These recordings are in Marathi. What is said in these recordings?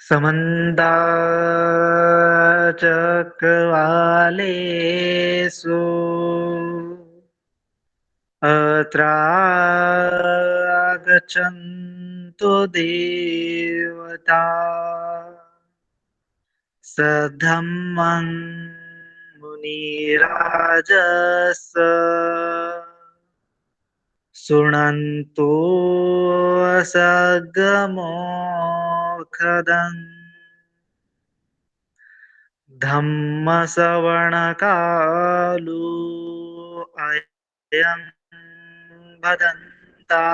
समन्ता चक्रवालेषु अत्रागच्छन्तु देवता सद्धम्मं मुनिराजस् शृण्वन्तु सद्गमोऽखदन् धम्मश्रवणकालो अयं भदन्ता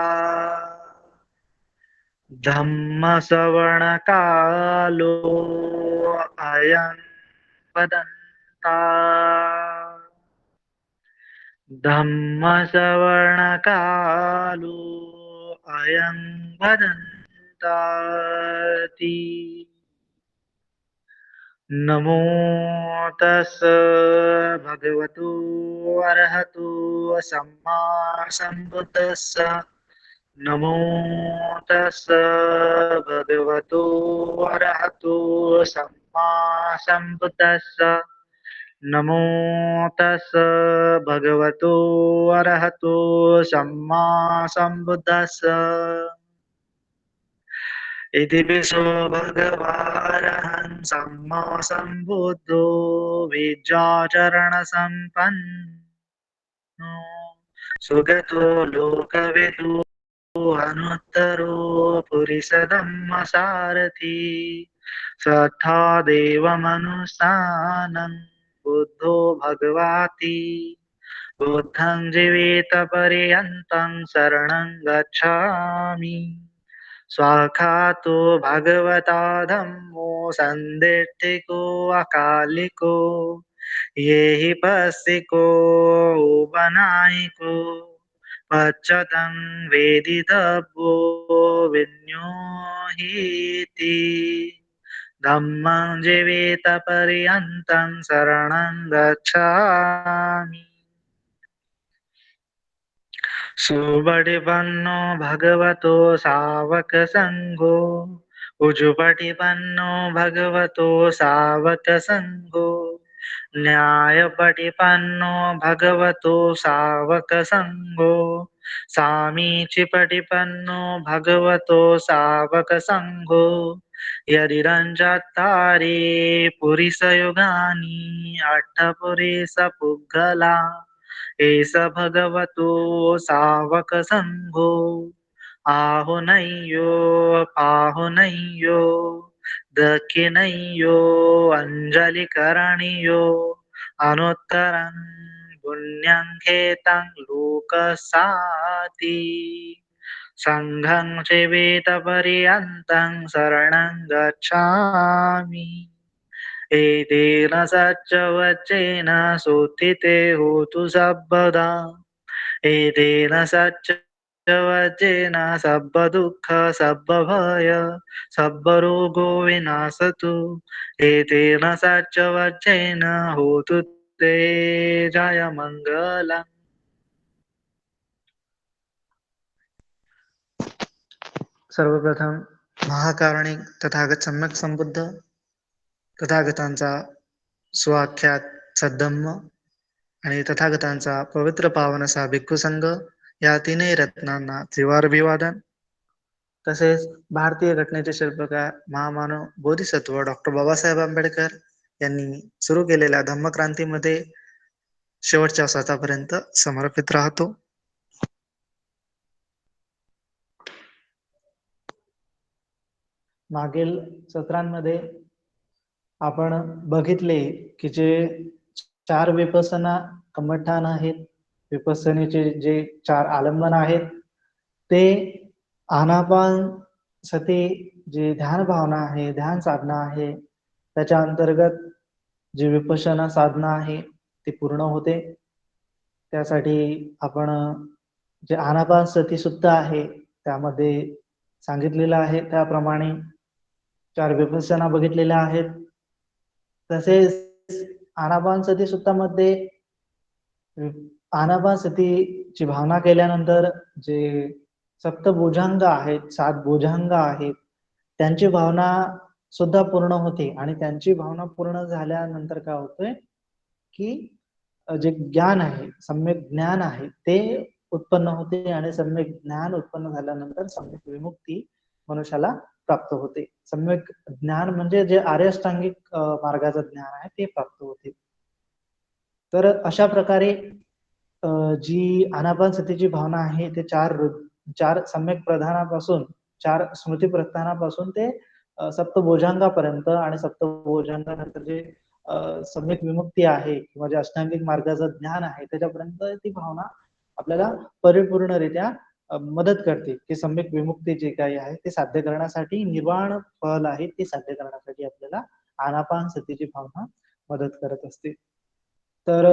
धम्मश्रवणकालो अयं भदन्ता धम्मश्रवणकालो अयं भदन्ताति नमो तस् भगवतो अरहतो सम्मा सम्बुद्धस्स नमो तस् भगवतो अरहतो सम्मा सम्बुद्धस्स नमो तस् भगवतो अरहतो सम्मा सम्बुद्धस्स इति विशो भगवारहं सम्मा सम्बुद्धो विद्याचरणसम्पन्नो सुगतो लोकविदु अनुत्तरो पुरिसधम्मसारथि सत्था देवमनुष्ठानं बुद्धो भगवाति बुद्धं जीवितपर्यन्तं शरणं गच्छामि स्वाखातो भगवता धम्मो सन्दिष्टिको अकालिको ये हि पस्तिको उपनायिको पच्चतं वेदितव्यो विज्ञोहीति धम्मं जीवितपर्यन्तं शरणं गच्छामि सुपटिपन्नो भगवतो सावकसङ्घो उजुपटिपन्नो भगवतो सावकसङ्घो न्यायपटिपन्नो भगवतो सावकसङ्घो सामीचिपटिपन्नो भगवतो सावकसङ्घो यदिरञ्चत्तारि पुरिसयुगानि अट्ठपुरिसपुग्गला एष भगवतो सावकसङ्घो आहुनय्यो पाहुनय्यो दक्षिणय्यो अञ्जलिकरणीयो अनुत्तरं पुण्यं खेतं लोकसाति सङ्घं जीवितपर्यन्तं शरणं गच्छामि एतेन सच्चवच्चेन सोत्थिते होतु सर्वदा एतेन सच्चवच्चेन सर्वदुःख सर्वभय सर्वरोगो विनाशतु एतेन सच्चवच्चेन होतु ते जयमङ्गलम् सर्वप्रथम महाकारुणिक तथागत सम्यक संबुद्ध तथागतांचा स्वाख्यात सद्धम्म आणि तथागतांचा पवित्र पावन असा भिक्खू संघ या तीनही रत्नांना त्रिवार अभिवादन तसेच भारतीय घटनेचे शिल्पकार महामानव बोधिसत्व डॉक्टर बाबासाहेब आंबेडकर यांनी सुरू केलेल्या धम्मक्रांतीमध्ये शेवटच्या श्वासापर्यंत समर्पित राहतो. मागील सत्रांमध्ये आपण बघितले की जे 4 विपස්සना कमठान आहेत, विपස්සनेचे जे 4 आलंबन आहेत ते आनापान सती जी ध्यान भावना आहे, ध्यान साधना आहे, त्याच्या अंतर्गत जी विपස්සना साधना आहे ती पूर्ण होते. त्यासाठी आपण जे आनापान सती सुद्धा आहे त्यामध्ये सांगितलेलं आहे त्याप्रमाणे 4 विपස්සना बघितलेल्या आहेत. तसेच आनापानसती सुत्तामध्ये आनापानसतीची भावना केल्यानंतर जे सप्तभुजंग आहेत, 7 भुजंग आहेत, त्यांची भावना सुद्धा पूर्ण होते आणि त्यांची भावना पूर्ण झाल्यानंतर काय होतंय की जे ज्ञान आहे, सम्यक ज्ञान आहे ते उत्पन्न होते आणि सम्यक ज्ञान उत्पन्न झाल्यानंतर सम्यक विमुक्ती मनुष्याला प्राप्त होते. सम्यक ज्ञान म्हणजे जे आर्य अष्टांगिक मार्गाचं ज्ञान आहे ते प्राप्त होते. तर अशा प्रकारे जी आनापानसतीची भावना आहे ते चार सम्यक प्रधानापासून, चार स्मृती प्रस्थानापासून ते सप्तभुजांगापर्यंत आणि सप्तभुजांगानंतर जे सम्यक विमुक्ती आहे किंवा जे अष्टांगिक मार्गाचं ज्ञान आहे त्याच्यापर्यंत ती भावना आपल्याला परिपूर्णरित्या मदत करते की सम्यक विमुक्ती जे काही आहे ते साध्य करण्यासाठी, निर्वाण फल आहे ते साध्य करण्यासाठी आपल्याला आनापानसतीची भावना मदत करत असते. तर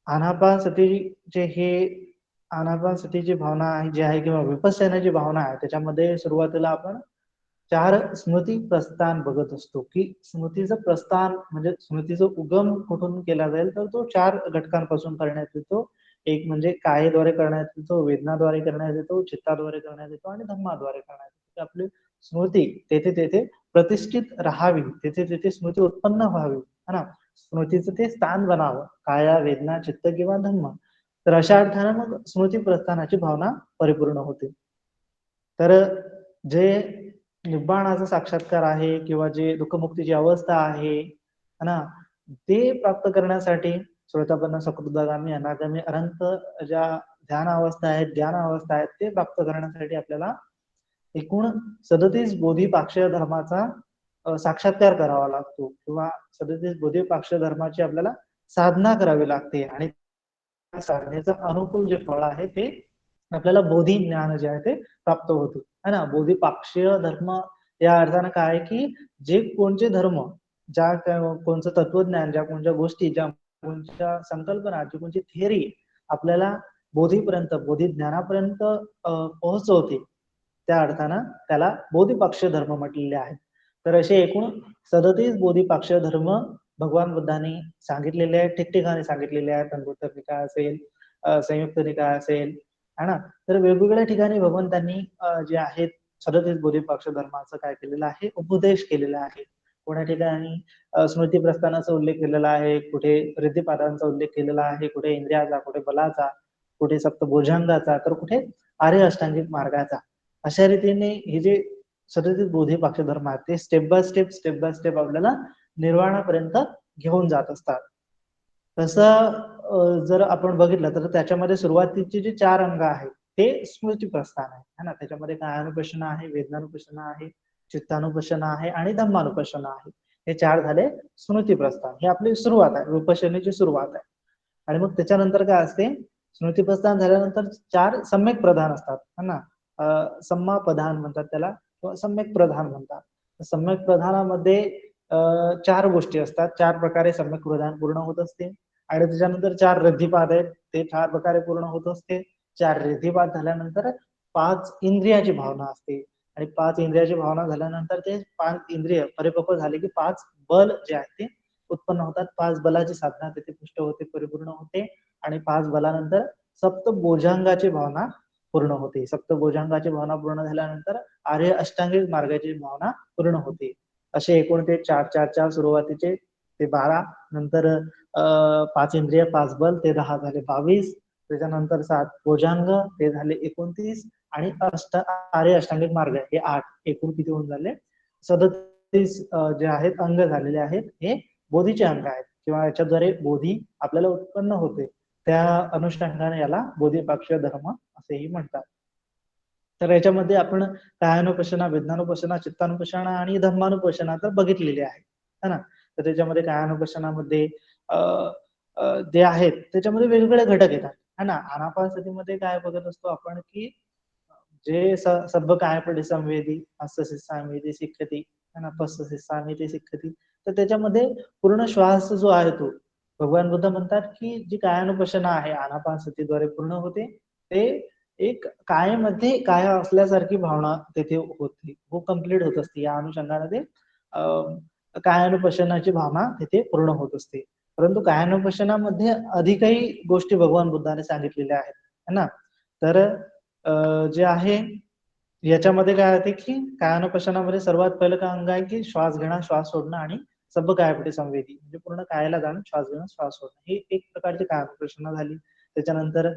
आनापानसतीचे हे आनापानसतीची भावना जी आहे किंवा विपश्यनाची भावना आहे त्याच्यामध्ये सुरुवातीला आपण चार स्मृती प्रस्थान बघत असतो की स्मृतीचं प्रस्थान म्हणजे स्मृतीचा उगम कुठून केला जाईल तर तो चार घटकांपासून करण्यात येतो. एक म्हणजे कायेद्वारे करण्यात येतो, वेदनाद्वारे करण्यात येतो, चित्ताद्वारे करण्यात येतो आणि धम्माद्वारे करण्यात येतो. आपली स्मृती तेथे तेथे प्रतिष्ठित राहावी, तेथे तेथे स्मृती उत्पन्न व्हावी है ना, स्मृतीचं ते स्थान बनावं, काया वेदना चित्त किंवा धम्म. तर अशा अर्थानं मग स्मृती प्रस्थानाची भावना परिपूर्ण होते. तर जे निब्बाणाचा साक्षात्कार आहे किंवा जे दुःखमुक्तीची अवस्था आहे ना, ते प्राप्त करण्यासाठी श्रोतापन्न सकृतगामी अनागामी अनंत ज्या ध्यान अवस्था आहेत, ज्ञान अवस्था आहेत ते प्राप्त करण्यासाठी आपल्याला एकूण 37 बोधिपाक्ष धर्माचा साक्षात्कार करावा लागतो किंवा 37 बोधिपाक्ष धर्माची आपल्याला साधना करावी लागते आणि साधनेचं अनुकूल जे फळ आहे ते आपल्याला बोधी ज्ञान जे आहे ते प्राप्त होते है ना. बोधिपाक्षीय धर्म या अर्थानं काय की जे कोणते धर्म, ज्या कोणतं तत्वज्ञान, ज्या कोणत्या गोष्टी, ज्या कोणत्या संकल्पना, जी कोणती थिअरी आपल्याला बोधीपर्यंत, बोधी ज्ञानापर्यंत पोहोचवते त्या अर्थानं त्याला बोधिपाक्ष धर्म म्हटलेले आहेत. तर असे एकूण 37 बोधिपाक्ष धर्म भगवान बुद्धांनी सांगितलेले आहेत, ठिकठिकाणी सांगितलेले आहेत. अंगुत्तर निकाय असेल, संयुक्त निकाय असेल है ना. तर वेगवेगळ्या ठिकाणी भगवंतांनी जे आहेत 37 बोधिपाक्ष धर्माचं काय केलेलं आहे, उपदेश केलेला आहे. कोणा ठिकाणी स्मृती प्रस्थानाचा उल्लेख केलेला आहे, कुठे रिद्धिपादांचा उल्लेख केलेला आहे, कुठे इंद्रियाचा, कुठे बलाचा, कुठे सप्तभुजंगाचा, तर कुठे आर्य अष्टांगिक मार्गाचा. अशा रीतीने हे जे 37 बोधिपाक्ष धर्म आहेत ते स्टेप बाय स्टेप आपल्याला निर्वाणापर्यंत घेऊन जात असतात. तसं जर आपण बघितलं तर त्याच्यामध्ये सुरुवातीचे जे 4 अंग आहेत ते स्मृती प्रस्थान आहे ना. त्याच्यामध्ये कायानुपश्यना आहे, वेदनानुपश्यना आहे, चित्तानुपश्यना आहे आणि धम्मानुपश्यना आहे. हे 4 झाले स्मृती प्रस्थान. ही आपली सुरुवात आहे, विपश्यनेची सुरुवात आहे. आणि मग त्याच्यानंतर काय असते, स्मृती प्रस्थान झाल्यानंतर 4 सम्यक प्रधान असतात है ना. सम्मा प्रधान म्हणतात त्याला किंवा सम्यक प्रधान म्हणतात. सम्यक प्रधानामध्ये 4 गोष्टी असतात, 4 प्रकारे सम्यक प्रधान पूर्ण होत असते आणि त्याच्यानंतर 4 रिद्धिपाद आहेत, ते 4 प्रकारे पूर्ण होत असते. 4 रिद्धिपाद झाल्यानंतर 5 इंद्रियाची भावना असते आणि 5 इंद्रियाची भावना झाल्यानंतर ते 5 इंद्रिय परिपक्व झाले की 5 बल जे आहे ते उत्पन्न होतात. 5 बलाची साधना तिथे पुष्ट होते, परिपूर्ण होते आणि 5 बलानंतर सप्तभुजंगाची भावना पूर्ण होते. सप्तभुजंगाची भावना पूर्ण झाल्यानंतर आर्य अष्टांगिक मार्गाची भावना पूर्ण होते. असे एकूण ते 4 सुरुवातीचे ते 12, नंतर 5 इंद्रिय 5 बल ते 10 झाले 22, त्याच्यानंतर 7 भुजंग ते झाले 29 आणि आर्य अष्टांगिक मार्ग हे 8. एकूण किती होऊन झाले 37 जे आहेत अंग झालेले आहेत हे बोधीचे अंग आहेत किंवा याच्याद्वारे बोधी आपल्याला उत्पन्न होते. त्या अनुषंगाने याला बोधिपाक्ष धर्म असेही म्हणतात. तर याच्यामध्ये आपण कायानुपश्यना, वेदनानुपश्यना, चित्तानुपश्यना आणि धम्मानुपश्यना तर बघितलेले आहे है ना. तर त्याच्यामध्ये कायानुपश्यनामध्ये जे आहेत त्याच्यामध्ये वेगवेगळे घटक येतात है ना. आनापानसतीमध्ये काय बघत असतो आपण की जे सर्व काय पडे संवेदी हस्तशिस्सामेदी शिक्षती है ना, पस्सशिस्सामेदी शिक्षती. तर त्याच्यामध्ये पूर्ण श्वास जो आहे तो भगवान बुद्ध म्हणतात की जी कायानुपश्यना आहे आनापानसतीद्वारे पूर्ण होते, ते एक कायेमध्ये काय असल्यासारखी भावना तेथे होते, वो कम्प्लीट होत असते. या अनुषंगाने ते कायानुपश्यनाची भावना तिथे पूर्ण होत असते. परंतु कायानुपश्यनामध्ये अधिकही गोष्टी भगवान बुद्धाने सांगितलेल्या आहेत है ना. तर जे आहे याच्यामध्ये काय होते की कायानुपशनामध्ये सर्वात पहिलं काय अंग आहे की श्वास घेणं, श्वास सोडणं आणि सब कायपटे संवेदी, म्हणजे पूर्ण कायाला जाणं, श्वास घेणं, श्वास सोडणं, ही एक प्रकारची कायानुपशना झाली. त्याच्यानंतर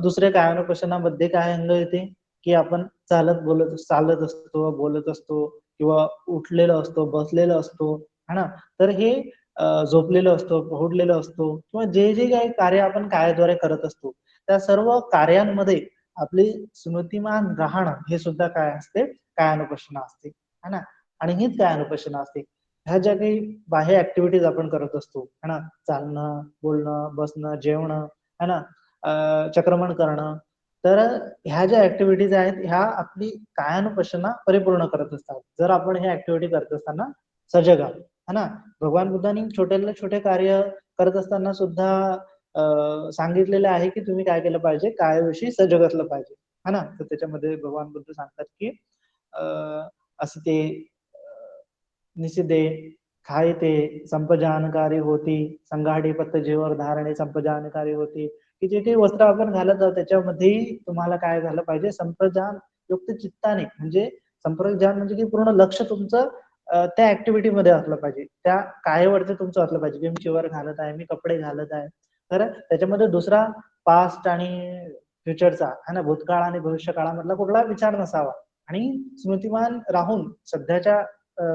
दुसऱ्या कायानुपशनामध्ये काय अंग येते की आपण चालत असतो, बोलत असतो किंवा उठलेलो असतो, बसलेलो असतो, है ना. तर हे झोपलेलो असतो, पहुडलेलो असतो किंवा जे जे काही कार्य आपण कायाद्वारे करत असतो, त्या सर्व कार्यांमध्ये आपली स्मृतिमान राहणं हे सुद्धा काय असते, कायानुपशना असते, है ना. आणि हीच कायानुपशना असते. ह्या ज्या काही बाह्य ऍक्टिव्हिटीज आपण करत असतो, है ना, चालणं, बोलणं, बसणं, जेवणं, है ना, चक्रमण करणं, तर ह्या ज्या ऍक्टिव्हिटीज आहेत ह्या आपली कायानुपशना परिपूर्ण करत असतात. जर आपण ह्या ऍक्टिव्हिटी करत असताना सजग आहोत, है ना. भगवान बुद्धांनी छोट्यातले छोटे कार्य करत असताना सुद्धा सांगितलेलं आहे की तुम्ही काय केलं पाहिजे, कायाविषयी सजग असलं पाहिजे, है ना. तर त्याच्यामध्ये भगवान बुद्ध सांगतात की असं ते निषिद्धे खायते संपजानकारी होती, संघाडी पत्त जेवर धारणे संपजानकारी होती, की जे काही वस्त्र आपण घालत आहोत त्याच्यामध्येही तुम्हाला काय झालं पाहिजे, संप्रजान युक्त चित्ताने, म्हणजे संप्रजान म्हणजे की पूर्ण लक्ष तुमचं त्या ऍक्टिव्हिटी मध्ये असलं पाहिजे, त्या कायवरती तुमचं असलं पाहिजे की मी चिवर घालत आहे, मी कपडे घालत आहे. तर त्याच्यामध्ये दुसरा पास्ट आणि फ्युचरचा, है ना, भूतकाळ आणि भविष्य काळामधला कुठला विचार नसावा. आणि स्मृतिमान राहून सध्याच्या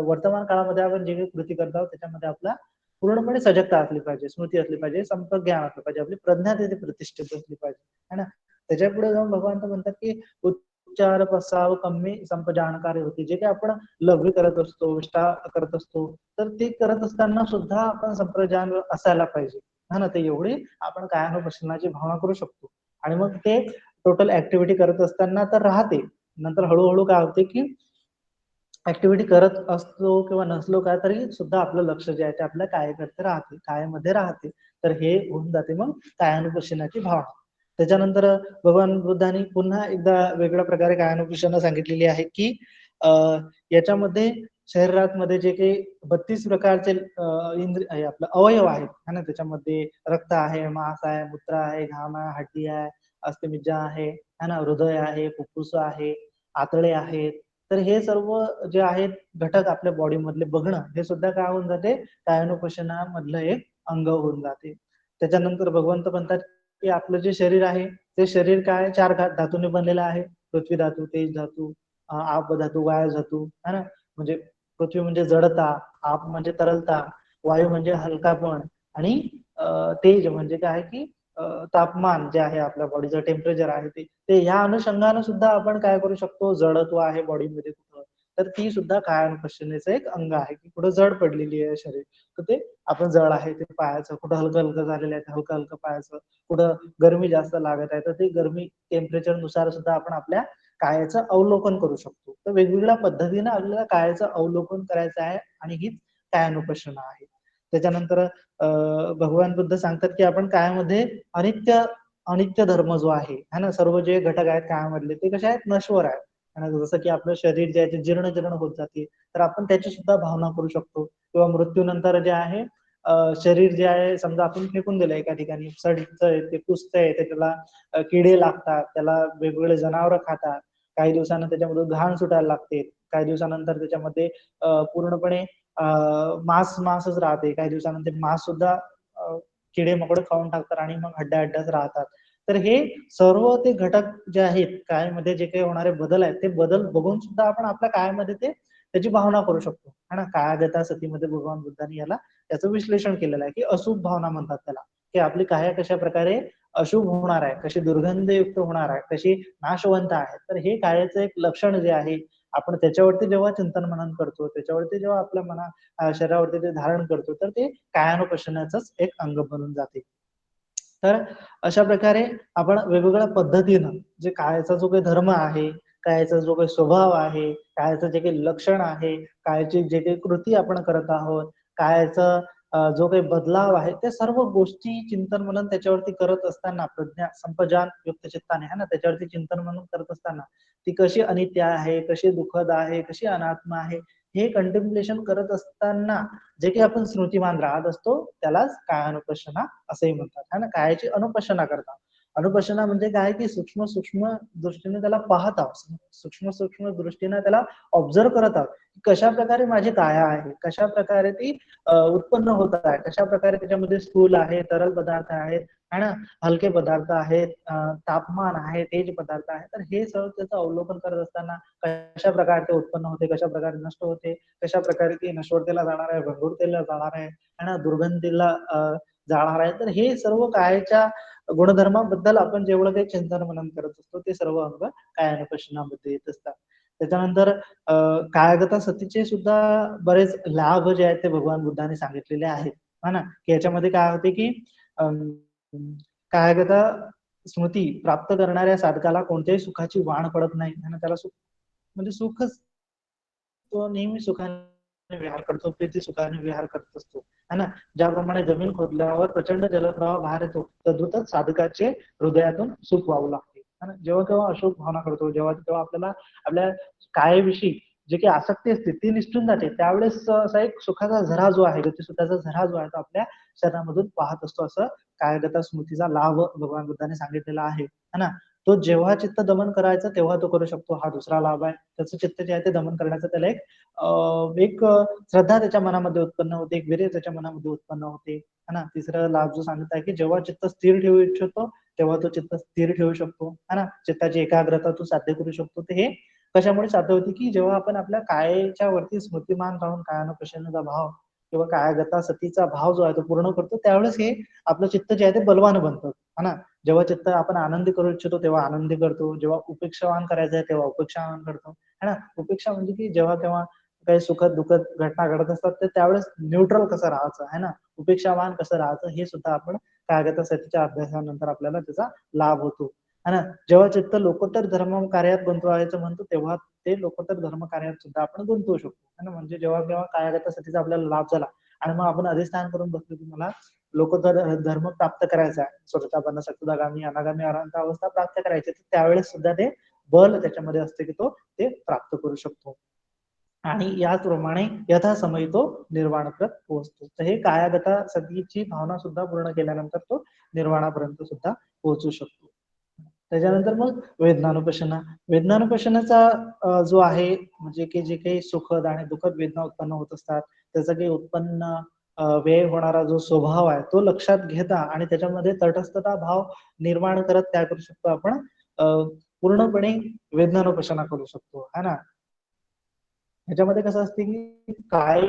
वर्तमान काळामध्ये आपण जे काही कृती करत आहोत त्याच्यामध्ये आपला पूर्णपणे सजगता असली पाहिजे, स्मृती असली पाहिजे, संप्रज्ञान असलं पाहिजे, आपली प्रज्ञा तिथे प्रतिष्ठित असली पाहिजे, है ना. त्याच्या पुढे जाऊन भगवान तर म्हणतात की उच्चार पसाव कमी संपजानकारी होती, जे काही आपण लघवी करत असतो, विष्ठा करत असतो, तर ते करत असताना सुद्धा आपण संप्रजान असायला पाहिजे, है ना. ते एवढी आपण कायानुपशनाची भावना करू शकतो. आणि मग ते टोटल ऍक्टिव्हिटी करत असताना तर राहते, नंतर हळूहळू काय होते की ऍक्टिव्हिटी करत असलो किंवा नसलो काय तरी सुद्धा आपलं लक्ष जे आहे ते आपल्या कायाकडे राहते, कायामध्ये राहते. तर हे होऊन जाते मग कायानुपशनाची भावना. त्याच्यानंतर भगवान बुद्धांनी पुन्हा एकदा वेगळ्या प्रकारे कायानुपशना सांगितलेली आहे की याच्यामध्ये शरीरात मध्ये जे काही 32 प्रकारचे इंद्रिय आपलं अवयव आहेत, है ना. त्याच्यामध्ये रक्त आहे, मांस आहे, मूत्र आहे, घाम आहे, हड्डी आहे, अस्थिमज्जा आहे, है ना, हृदय आहे, फुफ्फुस आहे, आतडे आहेत. तर हे सर्व जे आहेत घटक आपल्या बॉडी मधले बघणं हे सुद्धा काय होऊन जाते, कायानुपशनामधलं एक अंग होऊन जाते. त्याच्यानंतर भगवंत म्हणतात की आपलं जे शरीर आहे ते शरीर काय चार धातूने बनलेलं आहे, पृथ्वी धातू, तेज धातू, आप धातू, वायू धातू, है ना. म्हणजे पृथ्वी म्हणजे जडता, आप म्हणजे तरलता, वायू म्हणजे हलकापण, आणि तेज म्हणजे काय की तापमान जे आहे आपल्या बॉडीचं टेम्परेचर आहे ते ह्या अनुषंगाने सुद्धा आपण काय करू शकतो, जडत्व आहे बॉडीमध्ये कुठं, तर ती सुद्धा कायानुपशनेचं एक अंग आहे की कुठं जड पडलेली आहे शरीर, तर ते आपण जड आहे ते पाहायचं, कुठं हलकं हलकं झालेलं आहे हलकं हलकं पाहायचं, कुठं गरमी जास्त लागत आहे तर ते गरमी टेम्परेचर नुसार सुद्धा आपण आपल्या कायाचं अवलोकन करू शकतो. तर वेगवेगळ्या पद्धतीने आपल्याला कायाचं अवलोकन करायचं आहे आणि हीच कायानुपशना आहे. त्याच्यानंतर भगवान बुद्ध सांगतात की आपण कायामध्ये अनित्य अनित्य धर्म जो आहे, है ना, सर्व जे घटक आहेत कायामधले ते कसे आहेत, नश्वर आहेत, है ना. जसं की आपलं शरीर जे आहे ते जीर्ण जीर्ण होत जाते, तर आपण त्याची सुद्धा भावना करू शकतो. किंवा मृत्यूनंतर जे आहे शरीर जे आहे समजा आपण फेकून दिलं एका ठिकाणी, सडतंय ते, कुसतंय ते, त्याला किडे लागतात, त्याला वेगवेगळे जनावर खातात, काही दिवसानं त्याच्यामधून घाण सुटायला लागते, काही दिवसानंतर त्याच्यामध्ये पूर्णपणे मांस मांसच राहते, काही दिवसानंतर मांस सुद्धा किडे मकोडे खाऊन टाकतात आणि मग हड्ड्या हड्ड्याच राहतात. तर हे सर्व ते घटक जे आहेत कायामध्ये जे काही होणारे बदल आहेत ते बदल बघून सुद्धा आपण आपल्या कायामध्ये ते त्याची भावना करू शकतो, है ना. कायागता सतीमध्ये भगवान बुद्धांनी याला त्याचं विश्लेषण केलेलं आहे की अशुभ भावना म्हणतात त्याला, की आपली काया कशा प्रकारे अशुभ होणार आहे, कशी दुर्गंधयुक्त होणार आहे, कशी नाशवंत आहे. तर हे कायाचं एक लक्षण जे आहे आपण त्याच्यावरती जेव्हा चिंतन मनन करतो, त्याच्यावरती जेव्हा आपल्या शरीरावरती ते धारण करतो, तर ते कायानुपशनाचंच एक अंग बनून जाते. तर अशा प्रकारे आपण वेगवेगळ्या पद्धतीनं जे कायाचा जो काही धर्म आहे, कायाचा जो काही स्वभाव आहे, कायाचं जे काही लक्षण आहे, कायाची जे काही कृती आपण करत आहोत, कायाचं जो काही बदलाव आहे, त्या सर्व गोष्टी चिंतन मनन त्याच्यावरती करत असताना प्रज्ञा संपजान युक्त चित्ताने, है ना, त्याच्यावरती चिंतन मनन करत असताना ती कशी अनित्य आहे, कशी दुःखद आहे, कशी अनात्म आहे, हे कंटेम्पलेशन करत असताना जे काही आपण स्मृतिमान राहत असतो त्यालाच कायानुपशना असंही म्हणतात, है ना. कायाची अनुपशना करतात. अनुपशना म्हणजे काय की सूक्ष्म सूक्ष्म दृष्टीने त्याला पाहत आहोत, सूक्ष्म सूक्ष्म दृष्टीने त्याला ऑब्झर्व करत आहोत. कशा प्रकारे माझी काया आहे, कशा प्रकारे ती उत्पन्न होत आहे, कशा प्रकारे त्याच्यामध्ये स्थूल आहे, तरल पदार्थ आहेत, है ना, हलके पदार्थ आहेत, तापमान आहे, तेज पदार्थ आहे. तर हे सर्व त्याचं अवलोकन करत असताना कशा प्रकारे ते उत्पन्न होते, कशा प्रकारे नष्ट होते, कशा प्रकारे ती नश्वरतेला जाणार आहे, भंगुरतेला जाणार आहे ना, दुर्गंधीला जाणार आहे. तर हे सर्व कायच्या गुणधर्माबद्दल आपण जेवढं काही चिंतन मनन करत असतो ते सर्व अंग कायानुपश्यनामध्ये येत असतात. त्याच्यानंतर कायगत सतीचे सुद्धा बरेच लाभ जे आहेत ते भगवान बुद्धाने सांगितलेले आहेत, हा ना, की याच्यामध्ये काय होते की कायगत स्मृती प्राप्त करणाऱ्या साधकाला कोणत्याही सुखाची वाण पडत नाही, आणि त्याला सुख म्हणजे सुखच, तो नेहमी सुखाने विहार करतो, प्रीती सुखाने विहार करत असतो, है ना. ज्याप्रमाणे जमीन खोदल्यावर प्रचंड जलप्रवाह बाहेर येतो, तद्वतच साधकाचे हृदयातून सुख वाहू लागते, है ना. जेव्हा केव्हा अशोक भावना करतो, जेव्हा तेव्हा आपल्याला आपल्या कायेविषयी जे काही आसक्ती असते ती निसटून जाते, त्यावेळेस असा एक सुखाचा झरा जो आहे, गतिसुखाचा झरा जो आहे तो आपल्या शरीरामधून वाहत असतो. असं कायगता स्मृतीचा लाभ भगवान बुद्धाने सांगितलेला आहे, है ना. तो जेव्हा चित्त दमन करायचं तेव्हा तो करू शकतो, हा दुसरा लाभ आहे. त्याचं चित्त जे आहे ते दमन करण्याचं त्याला एक श्रद्धा त्याच्या मनामध्ये उत्पन्न होते, एक वीर्य त्याच्या मनामध्ये उत्पन्न होते, है ना. तिसरा लाभ जो सांगत आहे की जेव्हा चित्त स्थिर ठेवू इच्छितो तेव्हा तो चित्त स्थिर ठेवू शकतो, है ना. चित्ताची एकाग्रता तो साध्य करू शकतो. ते हे कशामुळे साध्य होते की जेव्हा आपण आपल्या कायेच्या वरती स्मृतिमान राहून कायानुपश्यनाचा भाव किंवा कायगता सतीचा भाव जो आहे तो पूर्ण करतो, त्यावेळेस हे आपलं चित्त जे आहे ते बलवान बनतं, है ना. जेव्हा चित्त आपण आनंदी करू इच्छितो तेव्हा आनंदी करतो, जेव्हा उपेक्षावान करायचं आहे तेव्हा उपेक्षावान करतो, है ना. उपेक्षा म्हणजे की जेव्हा तेव्हा काही सुखद दुःखद घटना घडत असतात तर त्यावेळेस न्यूट्रल कसं राहायचं, है ना, उपेक्षावान कसं राहायचं, हे सुद्धा आपण कायगता सतीच्या अभ्यासानंतर आपल्याला त्याचा लाभ होतो, है ना. जेव्हा चित्त लोकोत्तर धर्म कार्यात गुंतवायचं म्हणतो तेव्हा ते लोकोत्तर धर्म कार्यात सुद्धा आपण गुंतवू शकतो, है ना. म्हणजे जेव्हा केव्हा कायगता सतीचा आपल्याला लाभ झाला आणि मग आपण अधिष्ठान करून बसलो की मला लोकोत्तर धर्म प्राप्त करायचा आहे, स्वतःपन्न सत्तदागामी अनागामी अनंत अवस्था प्राप्त करायची, तर त्यावेळेस सुद्धा ते बल त्याच्यामध्ये असते की तो ते प्राप्त करू शकतो. आणि याचप्रमाणे यथासमयी तो निर्वाणप्रत पोहोचतो. तर हे कायागता सतीची भावना सुद्धा पूर्ण केल्यानंतर तो निर्वाणापर्यंत सुद्धा पोहोचू शकतो. त्याच्यानंतर मग वेदनानुपशना. वेदनानुपशनाचा जो आहे म्हणजे की जे काही सुखद आणि दुःखद वेदना उत्पन्न होत असतात, त्याचं काही उत्पन्न व्यय होणारा जो स्वभाव आहे तो लक्षात घेता आणि त्याच्यामध्ये तटस्थता भाव निर्माण करत काय करू शकतो आपण, पूर्णपणे वेदनानुपशना करू शकतो, है ना. ह्याच्यामध्ये कसं असते की काय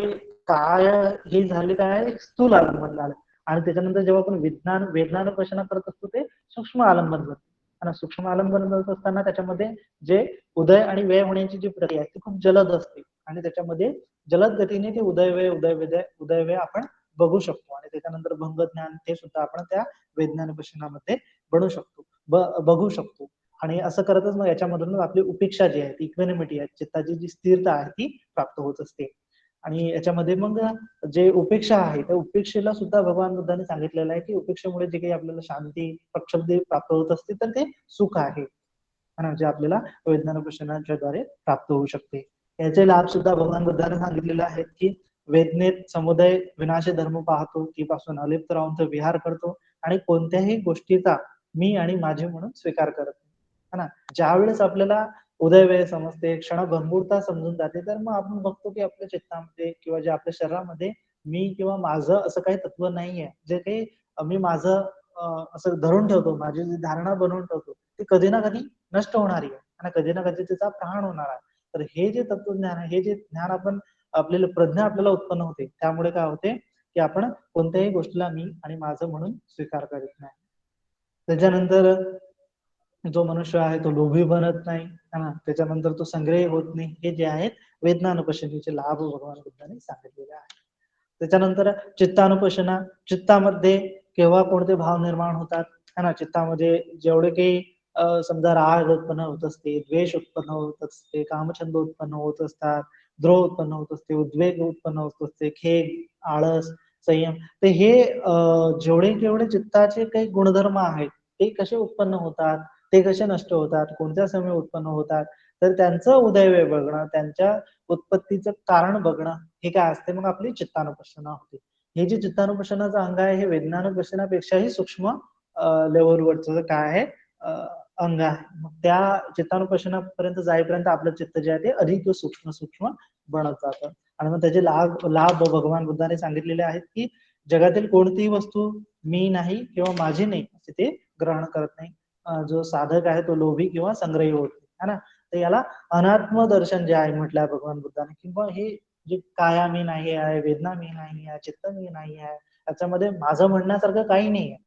काय हे झाले, काय स्थूल आलंबन झालं, आणि त्याच्यानंतर जेव्हा आपण वेदनानुपशना करत असतो ते सूक्ष्म आलंबन बनतं, आणि सूक्ष्म आलंबन करत असताना त्याच्यामध्ये जे उदय आणि व्यय होण्याची जी प्रक्रिया आहे ती खूप जलद असते, आणि त्याच्यामध्ये जलद गतीने ते उदय व्यय आपण बघू शकतो, आणि त्याच्यानंतर भंग ज्ञान ते सुद्धा आपण त्या वेदनानुपशनामध्ये बनू शकतो, बघू शकतो. आणि असं करतच मग याच्यामधून आपली उपेक्षा जी आहे ती इक्वेनिमिटी आहे, चित्ताची जी स्थिरता आहे ती प्राप्त होत असते. आणि याच्यामध्ये मग जे उपेक्षा आहे त्या उपेक्षेला सुद्धा भगवान बुद्धाने सांगितलेलं आहे की उपेक्षेमुळे जे काही आपल्याला शांती प्रक्षुब्धी प्राप्त होत असते तर ते सुख आहे, आणि जे आपल्याला वेदनानुपशनाच्या द्वारे प्राप्त होऊ शकते. याचे लाभ सुद्धा भगवान बुद्धाने सांगितलेले आहेत की वेदनेत समुदय विनाश धर्म पाहतो, ती पासून अलिप्त राहून तो विहार करतो, आणि कोणत्याही गोष्टीचा मी आणि माझे म्हणून स्वीकार करत नाही, है ना. ज्यावेळेस आपल्याला उदय वेळ समजते, क्षणभंगुरता समजून जाते, तर मग आपण बघतो की आपल्या चित्तामध्ये किंवा जे आपल्या शरीरामध्ये मी किंवा माझं असं काही तत्व नाहीये, जे काही मी माझं असं धरून ठेवतो, माझी जी धारणा बनवून ठेवतो ती कधी ना कधी नष्ट होणारी आहे, आणि कधी ना कधी तिचा प्राण होणार आहे. तर हे जे तत्वज्ञान आहे, हे जे ज्ञान आपण आपल्याला प्रज्ञा आपल्याला उत्पन्न होते, त्यामुळे काय होते की आपण कोणत्याही गोष्टीला मी आणि माझं म्हणून स्वीकार करीत नाही. त्याच्यानंतर जो मनुष्य आहे तो लोभी बनत नाही, है ना. त्याच्यानंतर तो संग्रही होत नाही. हे जे आहेत वेदनानुपशनीचे लाभ भगवान बुद्धांनी सांगितलेले आहेत. त्याच्यानंतर चित्तानुपशना. चित्तामध्ये केव्हा कोणते भाव निर्माण होतात, है ना. चित्तामध्ये जेवढे काही समजा राग उत्पन्न होत असते, द्वेष उत्पन्न होत असते, कामछंद उत्पन्न होत असतात, द्रोह उत्पन्न होत असते, उद्वेग उत्पन्न होत असते, खेद, आळस, संयम, तर हे जेवढे जेवढे चित्ताचे काही गुणधर्म आहेत ते कसे उत्पन्न होतात, ते कसे नष्ट होतात, कोणत्या समय उत्पन्न होतात, तर त्यांचं उदयवेळ बघणं, त्यांच्या उत्पत्तीचं कारण बघणं, हे काय असते, मग आपली चित्तानुपशना होते. हे जे चित्तानुपशनाचं अंग आहे हे वेदनानुपशनापेक्षाही सूक्ष्म लेवलवरचं काय आहे अंग आहे. मग त्या चित्तानुपशनापर्यंत जाईपर्यंत आपलं चित्त जे आहे ते अधिक सूक्ष्म सूक्ष्म बनत जातं. आणि मग त्याचे लाभ लाभ भगवान बुद्धाने सांगितलेले आहेत की जगातील कोणतीही वस्तू मी नाही किंवा माझी नाही असे ते ग्रहण करत नाही. जो साधक आहे तो लोभी किंवा संग्रही होत नाही, है ना. तर याला अनात्म दर्शन जे आहे म्हटलंय भगवान बुद्धाने, किंवा हे जे काया मी नाही आहे, वेदना मी नाही आहे, चित्त मी नाही आहे, त्याच्यामध्ये माझं म्हणण्यासारखं काही नाही आहे.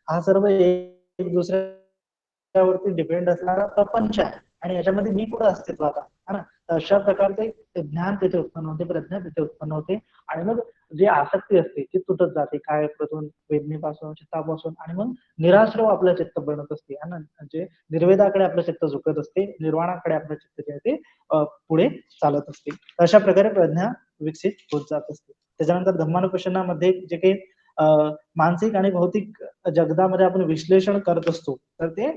हा सर्व एक दुसऱ्यावरती डिपेंड असणारा प्रपंच आहे आणि याच्यामध्ये मी कुठं अस्तित्वात आहे, है ना. तर अशा प्रकारचे ज्ञान तिथे उत्पन्न होते, प्रज्ञा तिथे उत्पन्न होते आणि मग जी आसक्ती असते ती तुटत जाते, काय प्रथम वेदनेपासून चित्तापासून, आणि मग निराश्रव आपलं चित्त बनत असते, है ना. म्हणजे निर्वेदाकडे आपलं चित्त झुकत असते, निर्वाणाकडे आपलं चित्त जे आहे ते पुढे चालत असते. अशा प्रकारे प्रज्ञा विकसित होत जात असते. त्याच्यानंतर धम्मानुपशनामध्ये जे काही मानसिक आणि भौतिक जगतामध्ये आपण विश्लेषण करत असतो, तर ते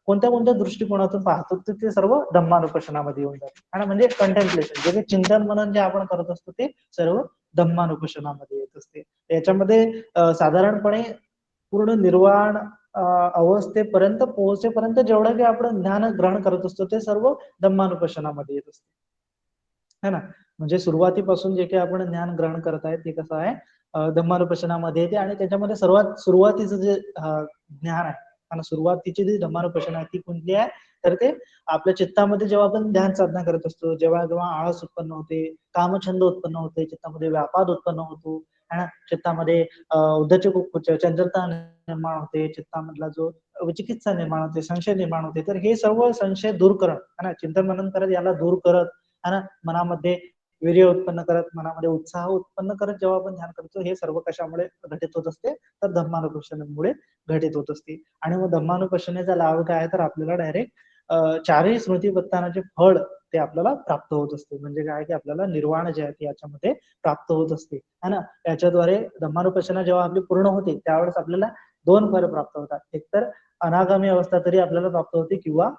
कोणत्या कोणत्या दृष्टिकोनातून पाहतो तर ते सर्व धम्मानुपशनामध्ये येऊन जाते, आणि म्हणजे कंटेम्पलेशन जे काही चिंतन मनन जे आपण करत असतो ते सर्व धम्मानुपशनामध्ये येत असते. याच्यामध्ये साधारणपणे पूर्ण निर्वाण अवस्थेपर्यंत पोहोचेपर्यंत जेवढं काही आपण ज्ञान ग्रहण करत असतो ते सर्व धम्मानुपशनामध्ये येत असते, है ना. म्हणजे सुरुवातीपासून जे काही आपण ज्ञान ग्रहण करत आहे ते कसं आहे धम्मानुपशनामध्ये येते, आणि त्याच्यामध्ये सर्वात सुरुवातीचं जे ज्ञान आहे, आणि सुरुवातीची जी धम्मानुपशना आहे ती कोणती आहे, तर ते आपल्या चित्तामध्ये जेव्हा आपण ध्यान साधना करत असतो, जेव्हा जेव्हा आळस उत्पन्न होते, कामछंद उत्पन्न होते, चित्तामध्ये व्यापाद उत्पन्न होतो, है ना. चित्तामध्ये उद्धच कुक्कुच चंचलता निर्माण होते, चित्तामधला जो विचिकित्सा निर्माण होते, संशय निर्माण होते, तर हे सर्व संशय दूर करत, है ना, चिंतन मनन करत, याला दूर करत, है ना, मनामध्ये वीर्य उत्पन्न करत, मनामध्ये उत्साह उत्पन्न करत जेव्हा आपण ध्यान करतो, हे सर्व कशामुळे घटित होत असते, तर धम्मानुपशनामुळे घटित होत असते. आणि मग धम्मानुपशनेचा लाभ काय आहे, तर आपल्याला डायरेक्ट चारही स्मृतिपत्तानाचे फळ ते आपल्याला प्राप्त होत असते. म्हणजे काय की आपल्याला निर्वाण जे आहे ते याच्यामध्ये प्राप्त होत असते, है ना. याच्याद्वारे धम्मानुपशना जेव्हा आपली पूर्ण होते त्यावेळेस आपल्याला दोन फळ प्राप्त होतात. एक तर अनागामी अवस्था तरी आपल्याला प्राप्त होते, किंवा